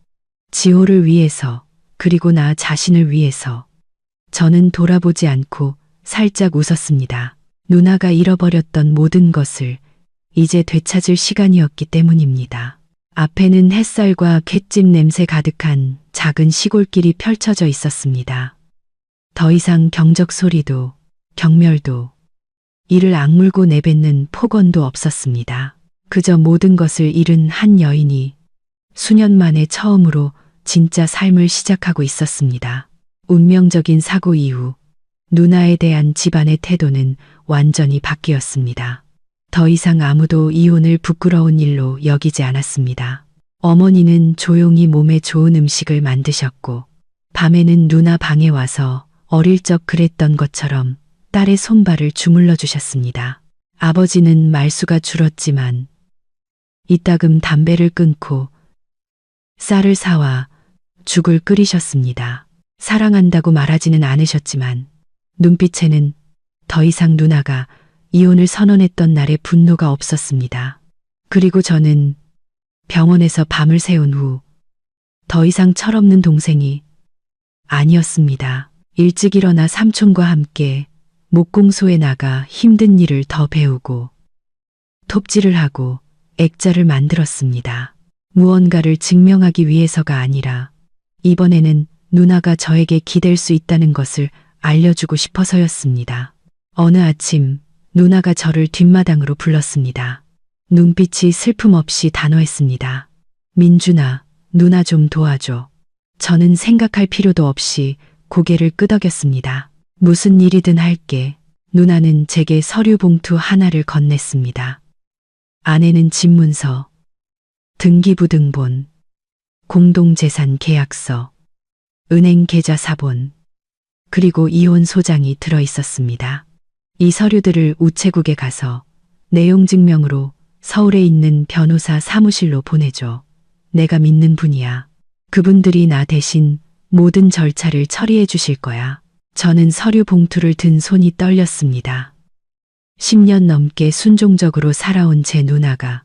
지호를 위해서, 그리고 나 자신을 위해서. 저는 돌아보지 않고 살짝 웃었습니다. 누나가 잃어버렸던 모든 것을 이제 되찾을 시간이었기 때문입니다. 앞에는 햇살과 갯집 냄새 가득한 작은 시골길이 펼쳐져 있었습니다. 더 이상 경적 소리도 경멸도 이를 악물고 내뱉는 폭언도 없었습니다. 그저 모든 것을 잃은 한 여인이 수년 만에 처음으로 진짜 삶을 시작하고 있었습니다. 운명적인 사고 이후 누나에 대한 집안의 태도는 완전히 바뀌었습니다. 더 이상 아무도 이혼을 부끄러운 일로 여기지 않았습니다. 어머니는 조용히 몸에 좋은 음식을 만드셨고 밤에는 누나 방에 와서 어릴 적 그랬던 것처럼 딸의 손발을 주물러 주셨습니다. 아버지는 말수가 줄었지만 이따금 담배를 끊고 쌀을 사와 죽을 끓이셨습니다. 사랑한다고 말하지는 않으셨지만 눈빛에는 더 이상 누나가 이혼을 선언했던 날의 분노가 없었습니다. 그리고 저는 병원에서 밤을 새운 후 더 이상 철없는 동생이 아니었습니다. 일찍 일어나 삼촌과 함께 목공소에 나가 힘든 일을 더 배우고 톱질을 하고 액자를 만들었습니다. 무언가를 증명하기 위해서가 아니라 이번에는 누나가 저에게 기댈 수 있다는 것을 알려주고 싶어서였습니다. 어느 아침 누나가 저를 뒷마당으로 불렀습니다. 눈빛이 슬픔 없이 단호했습니다. 민준아, 누나 좀 도와줘. 저는 생각할 필요도 없이 고개를 끄덕였습니다. 무슨 일이든 할게. 누나는 제게 서류 봉투 하나를 건넸습니다. 안에는 집문서, 등기부등본, 공동재산 계약서, 은행 계좌 사본, 그리고 이혼 소장이 들어 있었습니다. 이 서류들을 우체국에 가서 내용 증명으로 서울에 있는 변호사 사무실로 보내줘. 내가 믿는 분이야. 그분들이 나 대신 모든 절차를 처리해 주실 거야. 저는 서류 봉투를 든 손이 떨렸습니다. 10년 넘게 순종적으로 살아온 제 누나가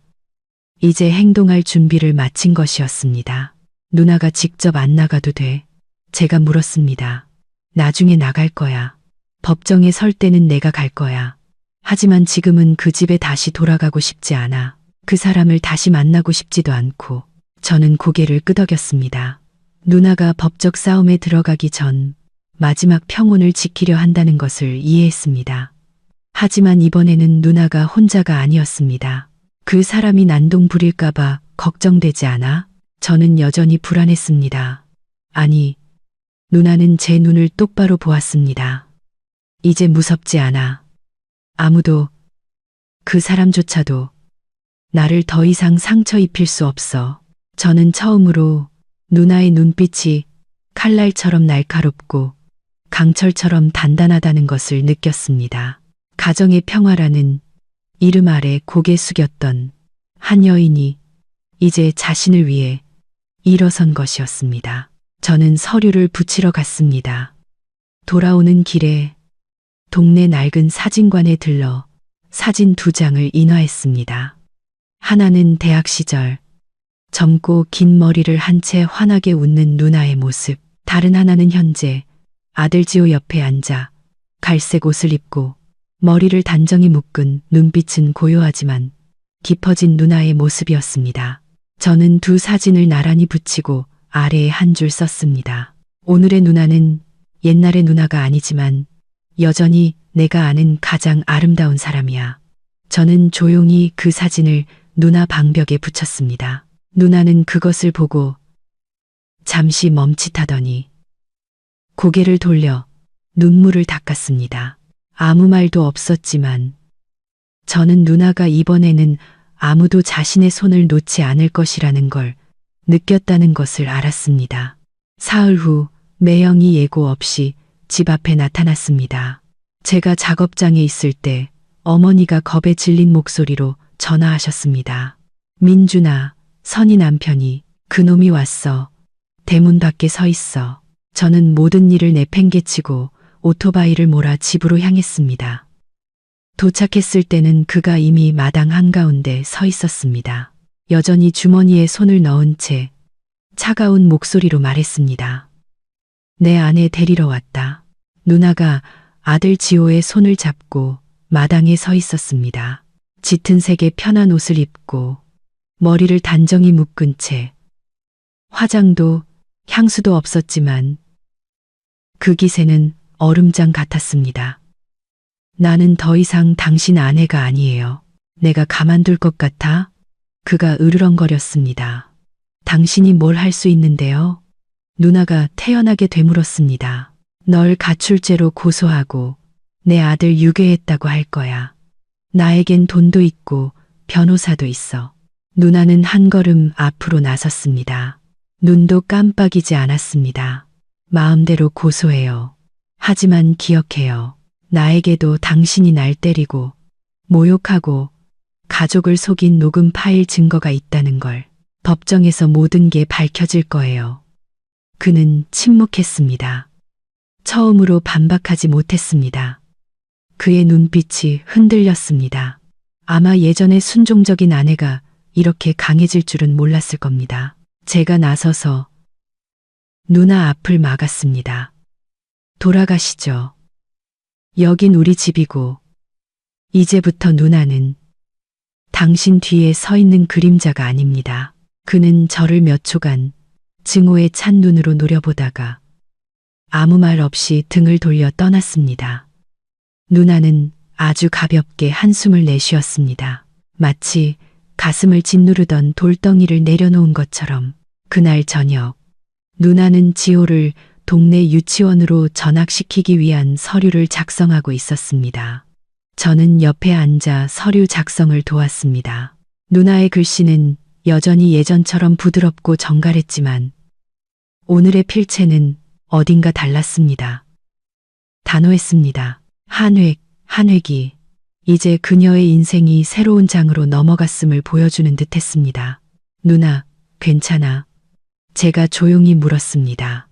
이제 행동할 준비를 마친 것이었습니다. 누나가 직접 안 나가도 돼. 제가 물었습니다. 나중에 나갈 거야. 법정에 설 때는 내가 갈 거야. 하지만 지금은 그 집에 다시 돌아가고 싶지 않아. 그 사람을 다시 만나고 싶지도 않고. 저는 고개를 끄덕였습니다. 누나가 법적 싸움에 들어가기 전 마지막 평온을 지키려 한다는 것을 이해했습니다. 하지만 이번에는 누나가 혼자가 아니었습니다. 그 사람이 난동 부릴까봐 걱정되지 않아? 저는 여전히 불안했습니다. 아니, 누나는 제 눈을 똑바로 보았습니다. 이제 무섭지 않아. 아무도, 그 사람조차도 나를 더 이상 상처 입힐 수 없어. 저는 처음으로 누나의 눈빛이 칼날처럼 날카롭고 강철처럼 단단하다는 것을 느꼈습니다. 가정의 평화라는 이름 아래 고개 숙였던 한 여인이 이제 자신을 위해 일어선 것이었습니다. 저는 서류를 붙이러 갔습니다. 돌아오는 길에 동네 낡은 사진관에 들러 사진 2장을 인화했습니다. 하나는 대학 시절 젊고 긴 머리를 한 채 환하게 웃는 누나의 모습, 다른 하나는 현재 아들 지호 옆에 앉아 갈색 옷을 입고 머리를 단정히 묶은 눈빛은 고요하지만 깊어진 누나의 모습이었습니다. 저는 두 사진을 나란히 붙이고 아래에 한 줄 썼습니다. 오늘의 누나는 옛날의 누나가 아니지만 여전히 내가 아는 가장 아름다운 사람이야. 저는 조용히 그 사진을 누나 방벽에 붙였습니다. 누나는 그것을 보고 잠시 멈칫하더니 고개를 돌려 눈물을 닦았습니다. 아무 말도 없었지만 저는 누나가 이번에는 아무도 자신의 손을 놓지 않을 것이라는 걸 느꼈다는 것을 알았습니다. 사흘 후 매형이 예고 없이 집 앞에 나타났습니다. 제가 작업장에 있을 때 어머니가 겁에 질린 목소리로 전화하셨습니다. 민준아, 선희 남편이 그놈이 왔어. 대문 밖에 서 있어. 저는 모든 일을 내팽개치고 오토바이를 몰아 집으로 향했습니다. 도착했을 때는 그가 이미 마당 한가운데 서 있었습니다. 여전히 주머니에 손을 넣은 채 차가운 목소리로 말했습니다. 내 아내 데리러 왔다. 누나가 아들 지호의 손을 잡고 마당에 서 있었습니다. 짙은 색의 편한 옷을 입고 머리를 단정히 묶은 채 화장도 향수도 없었지만 그 기세는 얼음장 같았습니다. 나는 더 이상 당신 아내가 아니에요. 내가 가만둘 것 같아? 그가 으르렁거렸습니다. 당신이 뭘 할 수 있는데요? 누나가 태연하게 되물었습니다. 널 가출죄로 고소하고 내 아들 유괴했다고 할 거야. 나에겐 돈도 있고 변호사도 있어. 누나는 한 걸음 앞으로 나섰습니다. 눈도 깜빡이지 않았습니다. 마음대로 고소해요. 하지만 기억해요. 나에게도 당신이 날 때리고 모욕하고 가족을 속인 녹음 파일 증거가 있다는 걸. 법정에서 모든 게 밝혀질 거예요. 그는 침묵했습니다. 처음으로 반박하지 못했습니다. 그의 눈빛이 흔들렸습니다. 아마 예전에 순종적인 아내가 이렇게 강해질 줄은 몰랐을 겁니다. 제가 나서서 누나 앞을 막았습니다. 돌아가시죠. 여긴 우리 집이고 이제부터 누나는 당신 뒤에 서 있는 그림자가 아닙니다. 그는 저를 몇 초간 증오에 찬 눈으로 노려보다가 아무 말 없이 등을 돌려 떠났습니다. 누나는 아주 가볍게 한숨을 내쉬었습니다. 마치 가슴을 짓누르던 돌덩이를 내려놓은 것처럼. 그날 저녁 누나는 지호를 동네 유치원으로 전학시키기 위한 서류를 작성하고 있었습니다. 저는 옆에 앉아 서류 작성을 도왔습니다. 누나의 글씨는 여전히 예전처럼 부드럽고 정갈했지만 오늘의 필체는 어딘가 달랐습니다. 단호했습니다. 한 획, 한 획이 이제 그녀의 인생이 새로운 장으로 넘어갔음을 보여주는 듯했습니다. 누나, 괜찮아? 제가 조용히 물었습니다.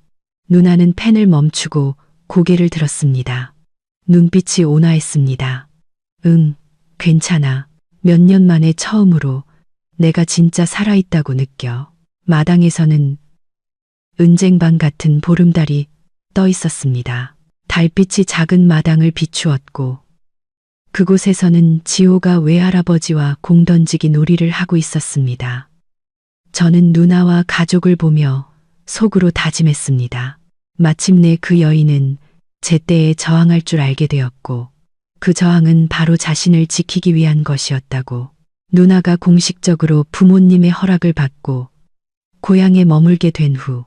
누나는 펜을 멈추고 고개를 들었습니다. 눈빛이 온화했습니다. 응, 괜찮아. 몇 년 만에 처음으로 내가 진짜 살아있다고 느껴. 마당에서는 은쟁반 같은 보름달이 떠 있었습니다. 달빛이 작은 마당을 비추었고 그곳에서는 지호가 외할아버지와 공 던지기 놀이를 하고 있었습니다. 저는 누나와 가족을 보며 속으로 다짐했습니다. 마침내 그 여인은 제때에 저항할 줄 알게 되었고 그 저항은 바로 자신을 지키기 위한 것이었다고. 누나가 공식적으로 부모님의 허락을 받고 고향에 머물게 된 후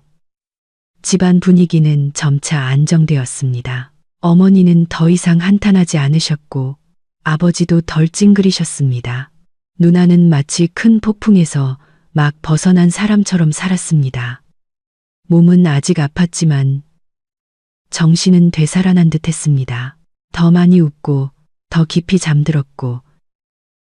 집안 분위기는 점차 안정되었습니다. 어머니는 더 이상 한탄하지 않으셨고 아버지도 덜 찡그리셨습니다. 누나는 마치 큰 폭풍에서 막 벗어난 사람처럼 살았습니다. 몸은 아직 아팠지만 정신은 되살아난 듯했습니다. 더 많이 웃고 더 깊이 잠들었고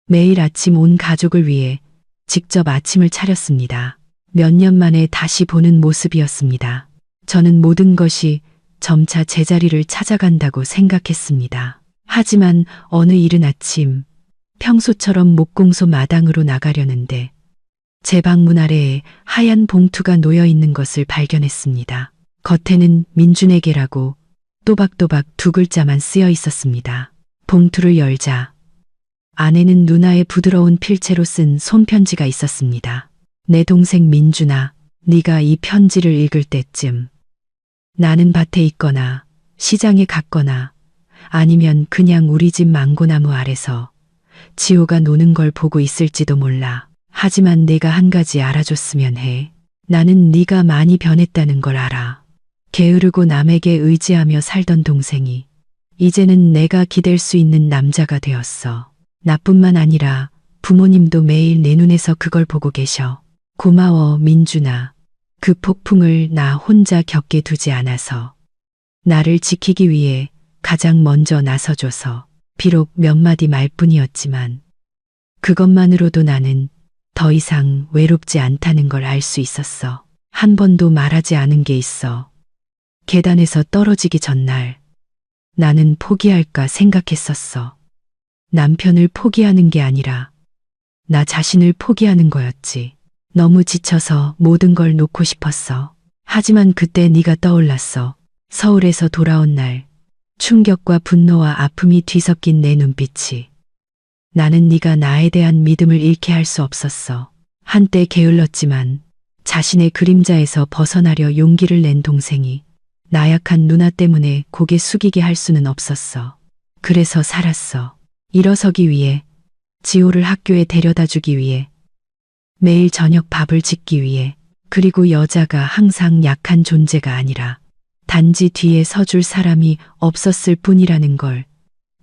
매일 아침 온 가족을 위해 직접 아침을 차렸습니다. 몇 년 만에 다시 보는 모습이었습니다. 저는 모든 것이 점차 제자리를 찾아간다고 생각했습니다. 하지만 어느 이른 아침 평소처럼 목공소 마당으로 나가려는데 제 방문 아래에 하얀 봉투가 놓여 있는 것을 발견했습니다. 겉에는 민준에게라고 또박또박 두 글자만 쓰여 있었습니다. 봉투를 열자 안에는 누나의 부드러운 필체로 쓴 손편지가 있었습니다. 내 동생 민준아, 네가 이 편지를 읽을 때쯤 나는 밭에 있거나 시장에 갔거나 아니면 그냥 우리 집 망고나무 아래서 지호가 노는 걸 보고 있을지도 몰라. 하지만 내가 한 가지 알아줬으면 해. 나는 네가 많이 변했다는 걸 알아. 게으르고 남에게 의지하며 살던 동생이 이제는 내가 기댈 수 있는 남자가 되었어. 나뿐만 아니라 부모님도 매일 내 눈에서 그걸 보고 계셔. 고마워, 민준아. 그 폭풍을 나 혼자 겪게 두지 않아서. 나를 지키기 위해 가장 먼저 나서줘서. 비록 몇 마디 말뿐이었지만 그것만으로도 나는 더 이상 외롭지 않다는 걸 알 수 있었어. 한 번도 말하지 않은 게 있어. 계단에서 떨어지기 전날 나는 포기할까 생각했었어. 남편을 포기하는 게 아니라 나 자신을 포기하는 거였지. 너무 지쳐서 모든 걸 놓고 싶었어. 하지만 그때 네가 떠올랐어. 서울에서 돌아온 날 충격과 분노와 아픔이 뒤섞인 내 눈빛이. 나는 네가 나에 대한 믿음을 잃게 할 수 없었어. 한때 게을렀지만 자신의 그림자에서 벗어나려 용기를 낸 동생이 나약한 누나 때문에 고개 숙이게 할 수는 없었어. 그래서 살았어. 일어서기 위해, 지호를 학교에 데려다 주기 위해, 매일 저녁 밥을 짓기 위해, 그리고 여자가 항상 약한 존재가 아니라 단지 뒤에 서줄 사람이 없었을 뿐이라는 걸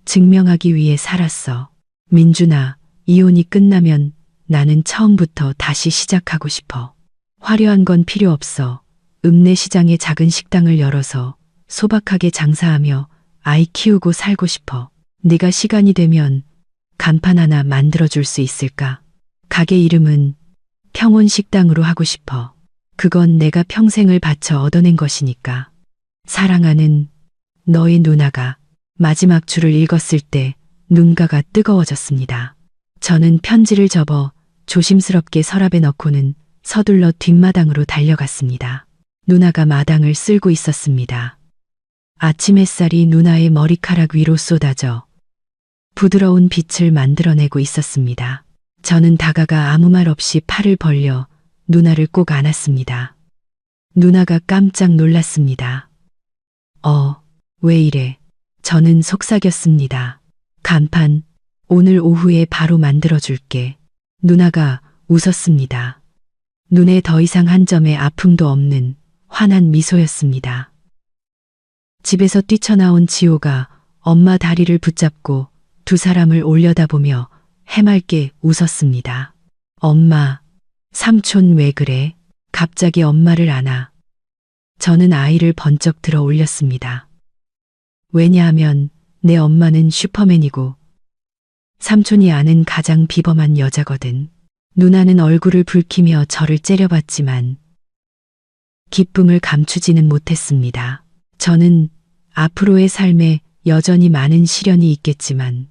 증명하기 위해 살았어. 민준아, 이혼이 끝나면 나는 처음부터 다시 시작하고 싶어. 화려한 건 필요 없어. 읍내시장에 작은 식당을 열어서 소박하게 장사하며 아이 키우고 살고 싶어. 네가 시간이 되면 간판 하나 만들어줄 수 있을까? 가게 이름은 평온식당으로 하고 싶어. 그건 내가 평생을 바쳐 얻어낸 것이니까. 사랑하는 너의 누나가. 마지막 줄을 읽었을 때 눈가가 뜨거워졌습니다. 저는 편지를 접어 조심스럽게 서랍에 넣고는 서둘러 뒷마당으로 달려갔습니다. 누나가 마당을 쓸고 있었습니다. 아침 햇살이 누나의 머리카락 위로 쏟아져 부드러운 빛을 만들어내고 있었습니다. 저는 다가가 아무 말 없이 팔을 벌려 누나를 꼭 안았습니다. 누나가 깜짝 놀랐습니다. 왜 이래? 저는 속삭였습니다. 간판, 오늘 오후에 바로 만들어줄게. 누나가 웃었습니다. 눈에 더 이상 한 점의 아픔도 없는 환한 미소였습니다. 집에서 뛰쳐나온 지호가 엄마 다리를 붙잡고 두 사람을 올려다보며 해맑게 웃었습니다. 엄마, 삼촌 왜 그래? 갑자기 엄마를 안아. 저는 아이를 번쩍 들어 올렸습니다. 왜냐하면 내 엄마는 슈퍼맨이고 삼촌이 아는 가장 비범한 여자거든. 누나는 얼굴을 붉히며 저를 째려봤지만 기쁨을 감추지는 못했습니다. 저는 앞으로의 삶에 여전히 많은 시련이 있겠지만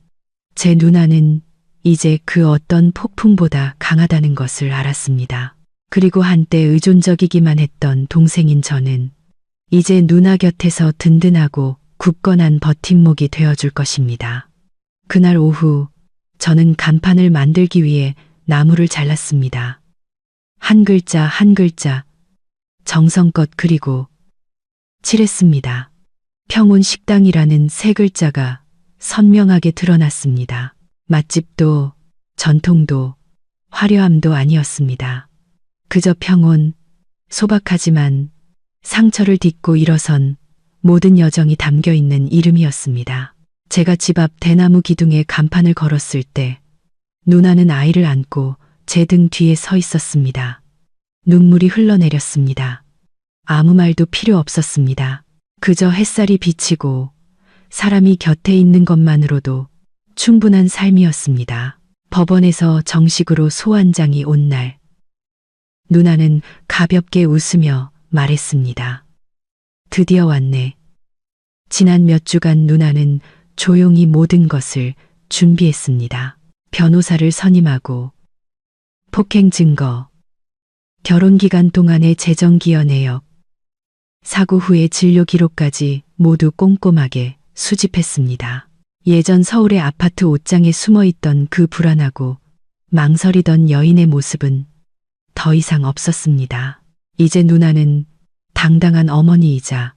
제 누나는 이제 그 어떤 폭풍보다 강하다는 것을 알았습니다. 그리고 한때 의존적이기만 했던 동생인 저는 이제 누나 곁에서 든든하고 굳건한 버팀목이 되어줄 것입니다. 그날 오후 저는 간판을 만들기 위해 나무를 잘랐습니다. 한 글자 한 글자 정성껏 그리고 칠했습니다. 평온식당이라는 세 글자가 선명하게 드러났습니다. 맛집도 전통도 화려함도 아니었습니다. 그저 평온, 소박하지만 상처를 딛고 일어선 모든 여정이 담겨있는 이름이었습니다. 제가 집 앞 대나무 기둥에 간판을 걸었을 때 누나는 아이를 안고 제 등 뒤에 서 있었습니다. 눈물이 흘러내렸습니다. 아무 말도 필요 없었습니다. 그저 햇살이 비치고 사람이 곁에 있는 것만으로도 충분한 삶이었습니다. 법원에서 정식으로 소환장이 온 날, 누나는 가볍게 웃으며 말했습니다. 드디어 왔네. 지난 몇 주간 누나는 조용히 모든 것을 준비했습니다. 변호사를 선임하고 폭행 증거, 결혼 기간 동안의 재정 기여 내역, 사고 후의 진료 기록까지 모두 꼼꼼하게 수집했습니다. 예전 서울의 아파트 옷장에 숨어있던 그 불안하고 망설이던 여인의 모습은 더 이상 없었습니다. 이제 누나는 당당한 어머니이자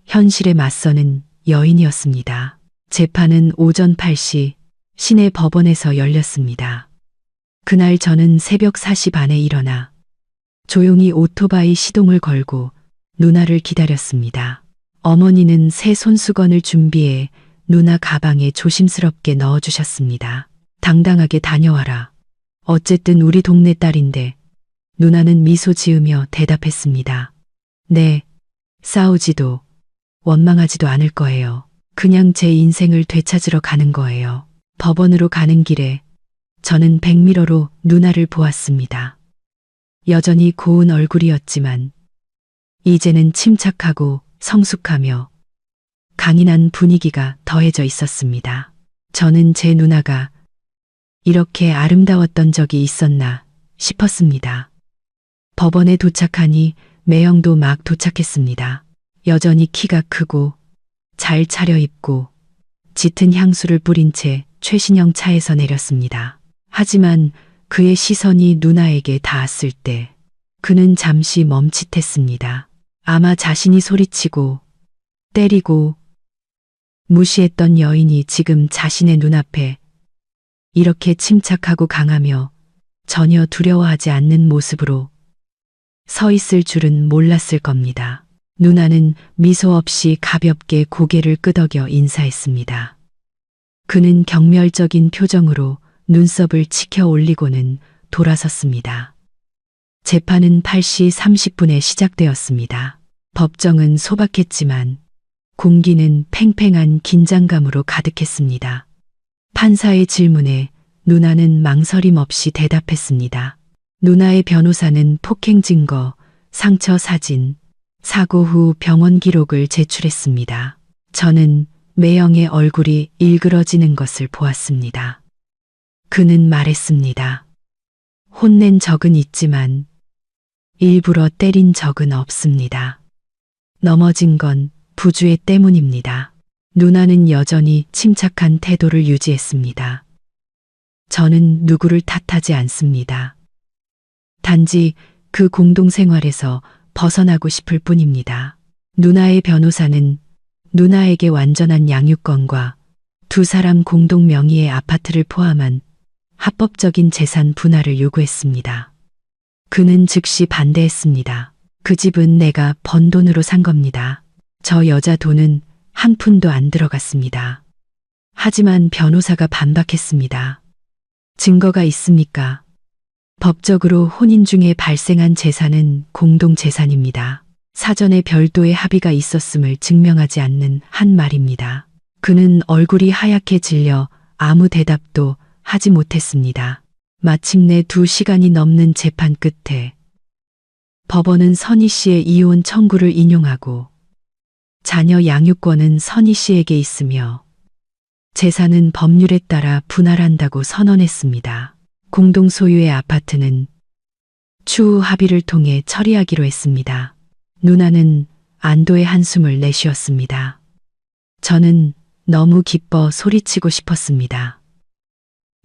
현실에 맞서는 여인이었습니다. 재판은 오전 8시 시내 법원에서 열렸습니다. 그날 저는 새벽 4시 반에 일어나 조용히 오토바이 시동을 걸고 누나를 기다렸습니다. 어머니는 새 손수건을 준비해 누나 가방에 조심스럽게 넣어주셨습니다. 당당하게 다녀와라. 어쨌든 우리 동네 딸인데. 누나는 미소 지으며 대답했습니다. 네, 싸우지도 원망하지도 않을 거예요. 그냥 제 인생을 되찾으러 가는 거예요. 법원으로 가는 길에 저는 백미러로 누나를 보았습니다. 여전히 고운 얼굴이었지만 이제는 침착하고 성숙하며 강인한 분위기가 더해져 있었습니다. 저는 제 누나가 이렇게 아름다웠던 적이 있었나 싶었습니다. 법원에 도착하니 매형도 막 도착했습니다. 여전히 키가 크고 잘 차려입고 짙은 향수를 뿌린 채 최신형 차에서 내렸습니다. 하지만 그의 시선이 누나에게 닿았을 때 그는 잠시 멈칫했습니다. 아마 자신이 소리치고 때리고 무시했던 여인이 지금 자신의 눈앞에 이렇게 침착하고 강하며 전혀 두려워하지 않는 모습으로 서 있을 줄은 몰랐을 겁니다. 누나는 미소 없이 가볍게 고개를 끄덕여 인사했습니다. 그는 경멸적인 표정으로 눈썹을 치켜 올리고는 돌아섰습니다. 재판은 8시 30분에 시작되었습니다. 법정은 소박했지만 공기는 팽팽한 긴장감으로 가득했습니다. 판사의 질문에 누나는 망설임 없이 대답했습니다. 누나의 변호사는 폭행 증거, 상처 사진, 사고 후 병원 기록을 제출했습니다. 저는 매형의 얼굴이 일그러지는 것을 보았습니다. 그는 말했습니다. 혼낸 적은 있지만 일부러 때린 적은 없습니다. 넘어진 건 부주의 때문입니다. 누나는 여전히 침착한 태도를 유지했습니다. 저는 누구를 탓하지 않습니다. 단지 그 공동생활에서 벗어나고 싶을 뿐입니다. 누나의 변호사는 누나에게 완전한 양육권과 두 사람 공동 명의의 아파트를 포함한 합법적인 재산 분할을 요구했습니다. 그는 즉시 반대했습니다. 그 집은 내가 번 돈으로 산 겁니다. 저 여자 돈은 한 푼도 안 들어갔습니다. 하지만 변호사가 반박했습니다. 증거가 있습니까? 법적으로 혼인 중에 발생한 재산은 공동재산입니다. 사전에 별도의 합의가 있었음을 증명하지 않는 한 말입니다. 그는 얼굴이 하얗게 질려 아무 대답도 하지 못했습니다. 마침내 2시간이 넘는 재판 끝에 법원은 선희 씨의 이혼 청구를 인용하고 자녀 양육권은 선희 씨에게 있으며 재산은 법률에 따라 분할한다고 선언했습니다. 공동 소유의 아파트는 추후 합의를 통해 처리하기로 했습니다. 누나는 안도의 한숨을 내쉬었습니다. 저는 너무 기뻐 소리치고 싶었습니다.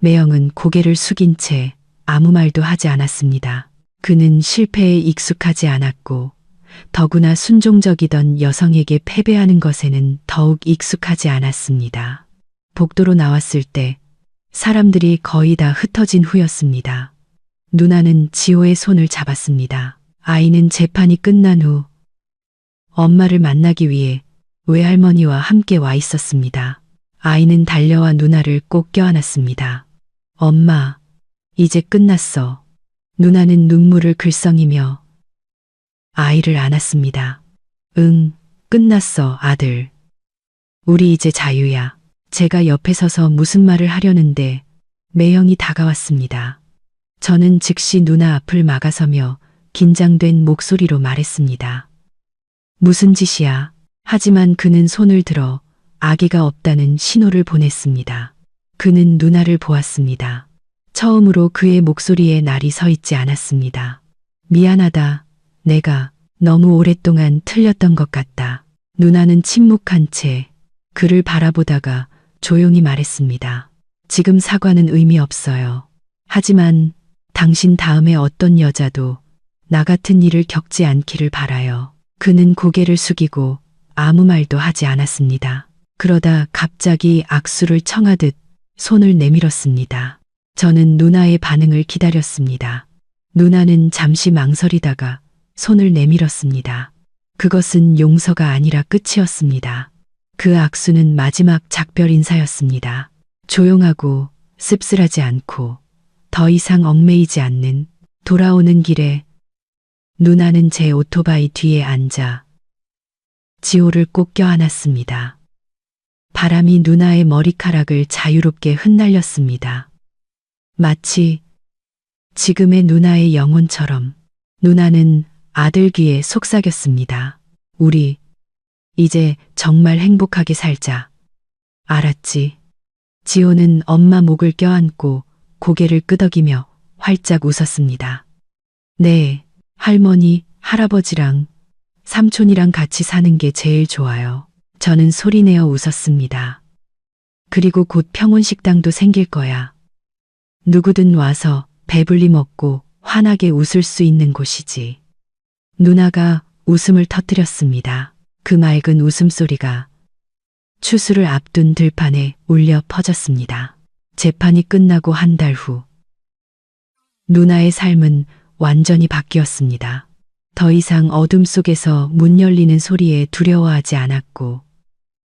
매형은 고개를 숙인 채 아무 말도 하지 않았습니다. 그는 실패에 익숙하지 않았고 더구나 순종적이던 여성에게 패배하는 것에는 더욱 익숙하지 않았습니다. 복도로 나왔을 때 사람들이 거의 다 흩어진 후였습니다. 누나는 지호의 손을 잡았습니다. 아이는 재판이 끝난 후 엄마를 만나기 위해 외할머니와 함께 와 있었습니다. 아이는 달려와 누나를 꼭 껴안았습니다. 엄마, 이제 끝났어. 누나는 눈물을 글썽이며 아이를 안았습니다. 응, 끝났어, 아들. 우리 이제 자유야. 제가 옆에 서서 무슨 말을 하려는데 매형이 다가왔습니다. 저는 즉시 누나 앞을 막아서며 긴장된 목소리로 말했습니다. 무슨 짓이야? 하지만 그는 손을 들어 아기가 없다는 신호를 보냈습니다. 그는 누나를 보았습니다. 처음으로 그의 목소리에 날이 서 있지 않았습니다. 미안하다. 내가 너무 오랫동안 틀렸던 것 같다. 누나는 침묵한 채 그를 바라보다가 조용히 말했습니다. 지금 사과는 의미 없어요. 하지만 당신 다음에 어떤 여자도 나 같은 일을 겪지 않기를 바라요. 그는 고개를 숙이고 아무 말도 하지 않았습니다. 그러다 갑자기 악수를 청하듯 손을 내밀었습니다. 저는 누나의 반응을 기다렸습니다. 누나는 잠시 망설이다가 손을 내밀었습니다. 그것은 용서가 아니라 끝이었습니다. 그 악수는 마지막 작별 인사였습니다. 조용하고 씁쓸하지 않고 더 이상 얽매이지 않는 돌아오는 길에 누나는 제 오토바이 뒤에 앉아 지호를 꼭 껴안았습니다. 바람이 누나의 머리카락을 자유롭게 흩날렸습니다. 마치 지금의 누나의 영혼처럼 누나는 아들 귀에 속삭였습니다. 우리 이제 정말 행복하게 살자. 알았지? 지호는 엄마 목을 껴안고 고개를 끄덕이며 활짝 웃었습니다. 네, 할머니, 할아버지랑 삼촌이랑 같이 사는 게 제일 좋아요. 저는 소리내어 웃었습니다. 그리고 곧 평온식당도 생길 거야. 누구든 와서 배불리 먹고 환하게 웃을 수 있는 곳이지. 누나가 웃음을 터뜨렸습니다. 그 맑은 웃음소리가 추수를 앞둔 들판에 울려 퍼졌습니다. 재판이 끝나고 한 달 후, 누나의 삶은 완전히 바뀌었습니다. 더 이상 어둠 속에서 문 열리는 소리에 두려워하지 않았고,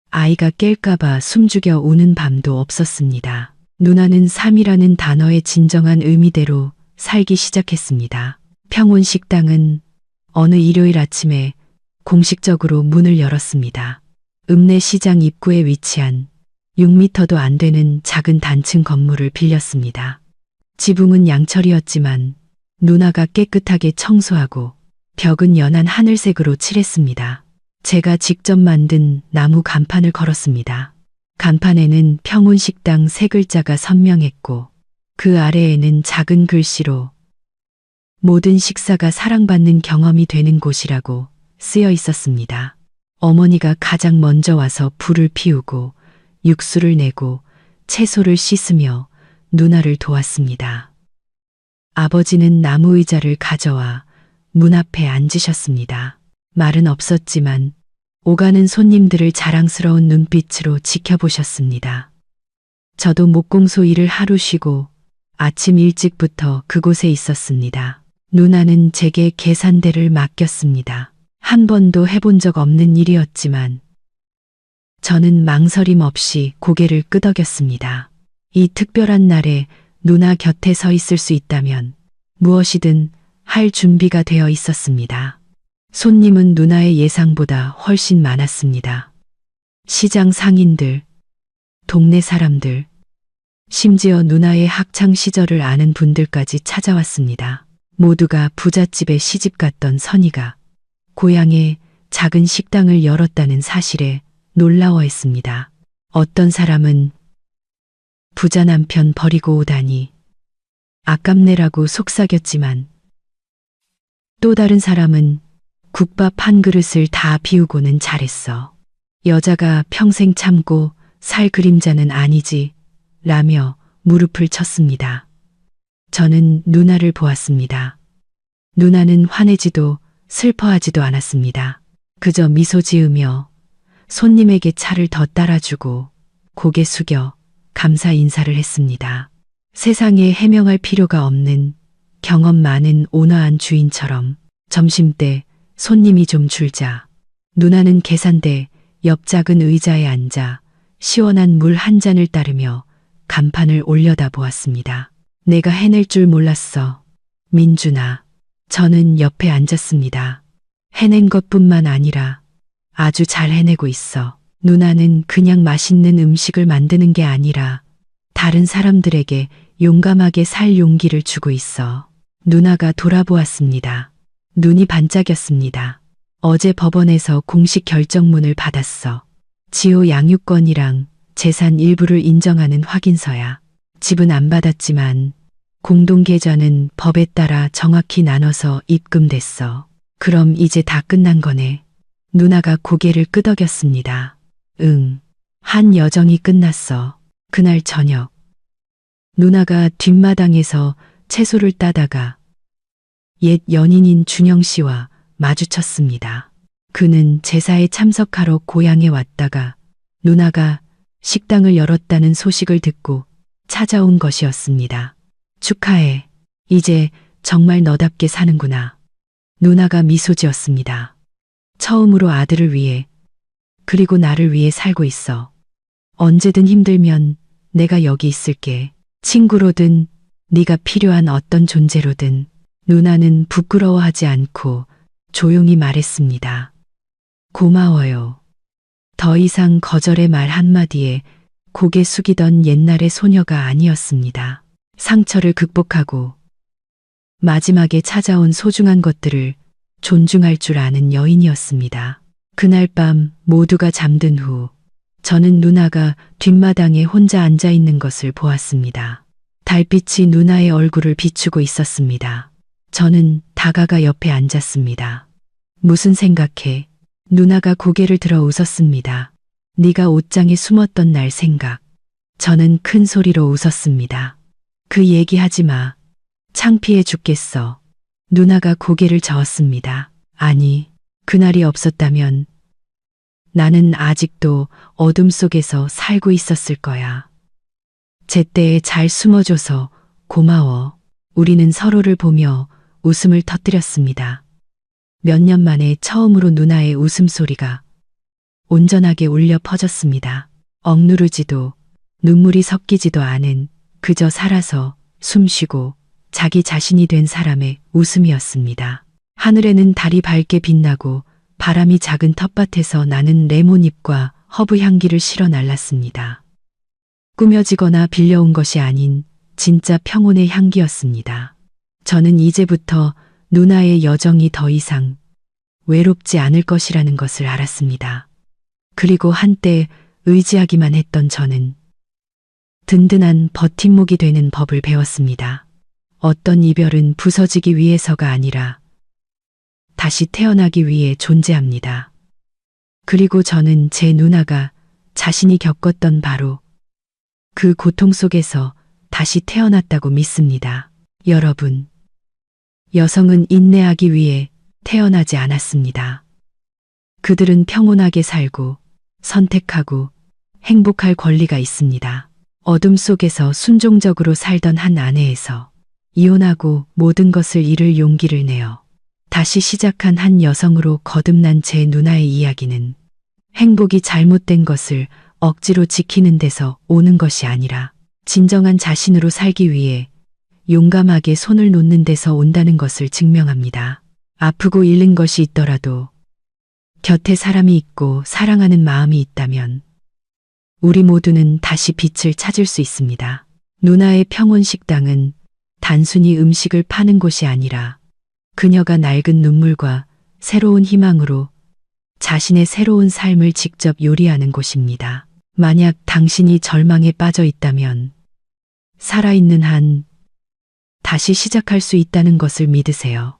아이가 깰까봐 숨죽여 우는 밤도 없었습니다. 누나는 삶이라는 단어의 진정한 의미대로 살기 시작했습니다. 평온식당은 어느 일요일 아침에 공식적으로 문을 열었습니다. 읍내시장 입구에 위치한 6미터도 안 되는 작은 단층 건물을 빌렸습니다. 지붕은 양철이었지만 누나가 깨끗하게 청소하고 벽은 연한 하늘색으로 칠했습니다. 제가 직접 만든 나무 간판을 걸었습니다. 간판에는 평온식당 세 글자가 선명했고 그 아래에는 작은 글씨로 모든 식사가 사랑받는 경험이 되는 곳이라고 쓰여 있었습니다. 어머니가 가장 먼저 와서 불을 피우고 육수를 내고 채소를 씻으며 누나를 도왔습니다. 아버지는 나무 의자를 가져와 문 앞에 앉으셨습니다. 말은 없었지만 오가는 손님들을 자랑스러운 눈빛으로 지켜보셨습니다. 저도 목공소 일을 하루 쉬고 아침 일찍부터 그곳에 있었습니다. 누나는 제게 계산대를 맡겼습니다. 한 번도 해본 적 없는 일이었지만 저는 망설임 없이 고개를 끄덕였습니다. 이 특별한 날에 누나 곁에 서 있을 수 있다면 무엇이든 할 준비가 되어 있었습니다. 손님은 누나의 예상보다 훨씬 많았습니다. 시장 상인들, 동네 사람들, 심지어 누나의 학창 시절을 아는 분들까지 찾아왔습니다. 모두가 부잣집에 시집갔던 선희가 고향에 작은 식당을 열었다는 사실에 놀라워했습니다. 어떤 사람은 부자 남편 버리고 오다니 아깝네라고 속삭였지만 또 다른 사람은 국밥 한 그릇을 다 비우고는 잘했어. 여자가 평생 참고 살 그림자는 아니지 라며 무릎을 쳤습니다. 저는 누나를 보았습니다. 누나는 화내지도 슬퍼하지도 않았습니다. 그저 미소 지으며 손님에게 차를 더 따라주고 고개 숙여 감사 인사를 했습니다. 세상에 해명할 필요가 없는 경험 많은 온화한 주인처럼. 점심때 손님이 좀 줄자 누나는 계산대 옆 작은 의자에 앉아 시원한 물 한 잔을 따르며 간판을 올려다 보았습니다. 내가 해낼 줄 몰랐어. 민준아. 저는 옆에 앉았습니다. 해낸 것뿐만 아니라 아주 잘 해내고 있어. 누나는 그냥 맛있는 음식을 만드는 게 아니라 다른 사람들에게 용감하게 살 용기를 주고 있어. 누나가 돌아보았습니다. 눈이 반짝였습니다. 어제 법원에서 공식 결정문을 받았어. 지호 양육권이랑 재산 일부를 인정하는 확인서야. 집은 안 받았지만 공동계좌는 법에 따라 정확히 나눠서 입금됐어. 그럼 이제 다 끝난 거네. 누나가 고개를 끄덕였습니다. 응. 한 여정이 끝났어. 그날 저녁. 누나가 뒷마당에서 채소를 따다가 옛 연인인 준영 씨와 마주쳤습니다. 그는 제사에 참석하러 고향에 왔다가 누나가 식당을 열었다는 소식을 듣고 찾아온 것이었습니다. 축하해. 이제 정말 너답게 사는구나. 누나가 미소 지었습니다. 처음으로 아들을 위해, 그리고 나를 위해 살고 있어. 언제든 힘들면 내가 여기 있을게. 친구로든 네가 필요한 어떤 존재로든. 누나는 부끄러워하지 않고 조용히 말했습니다. 고마워요. 더 이상 거절의 말 한마디에 고개 숙이던 옛날의 소녀가 아니었습니다. 상처를 극복하고 마지막에 찾아온 소중한 것들을 존중할 줄 아는 여인이었습니다. 그날 밤 모두가 잠든 후 저는 누나가 뒷마당에 혼자 앉아 있는 것을 보았습니다. 달빛이 누나의 얼굴을 비추고 있었습니다. 저는 다가가 옆에 앉았습니다. 무슨 생각해? 누나가 고개를 들어 웃었습니다. 네가 옷장에 숨었던 날 생각. 저는 큰 소리로 웃었습니다. 그 얘기하지 마. 창피해 죽겠어. 누나가 고개를 저었습니다. 아니, 그날이 없었다면 나는 아직도 어둠 속에서 살고 있었을 거야. 제때에 잘 숨어줘서 고마워. 우리는 서로를 보며 웃음을 터뜨렸습니다. 몇 년 만에 처음으로 누나의 웃음소리가 온전하게 울려 퍼졌습니다. 억누르지도 눈물이 섞이지도 않은 그저 살아서 숨쉬고 자기 자신이 된 사람의 웃음이었습니다. 하늘에는 달이 밝게 빛나고 바람이 작은 텃밭에서 나는 레몬잎과 허브 향기를 실어 날랐습니다. 꾸며지거나 빌려온 것이 아닌 진짜 평온의 향기였습니다. 저는 이제부터 누나의 여정이 더 이상 외롭지 않을 것이라는 것을 알았습니다. 그리고 한때 의지하기만 했던 저는 든든한 버팀목이 되는 법을 배웠습니다. 어떤 이별은 부서지기 위해서가 아니라 다시 태어나기 위해 존재합니다. 그리고 저는 제 누나가 자신이 겪었던 바로 그 고통 속에서 다시 태어났다고 믿습니다. 여러분, 여성은 인내하기 위해 태어나지 않았습니다. 그들은 평온하게 살고 선택하고 행복할 권리가 있습니다. 어둠 속에서 순종적으로 살던 한 아내에서 이혼하고 모든 것을 잃을 용기를 내어 다시 시작한 한 여성으로 거듭난 제 누나의 이야기는 행복이 잘못된 것을 억지로 지키는 데서 오는 것이 아니라 진정한 자신으로 살기 위해 용감하게 손을 놓는 데서 온다는 것을 증명합니다. 아프고 잃는 것이 있더라도 곁에 사람이 있고 사랑하는 마음이 있다면 우리 모두는 다시 빛을 찾을 수 있습니다. 누나의 평온 식당은 단순히 음식을 파는 곳이 아니라 그녀가 낡은 눈물과 새로운 희망으로 자신의 새로운 삶을 직접 요리하는 곳입니다. 만약 당신이 절망에 빠져 있다면 살아있는 한 다시 시작할 수 있다는 것을 믿으세요.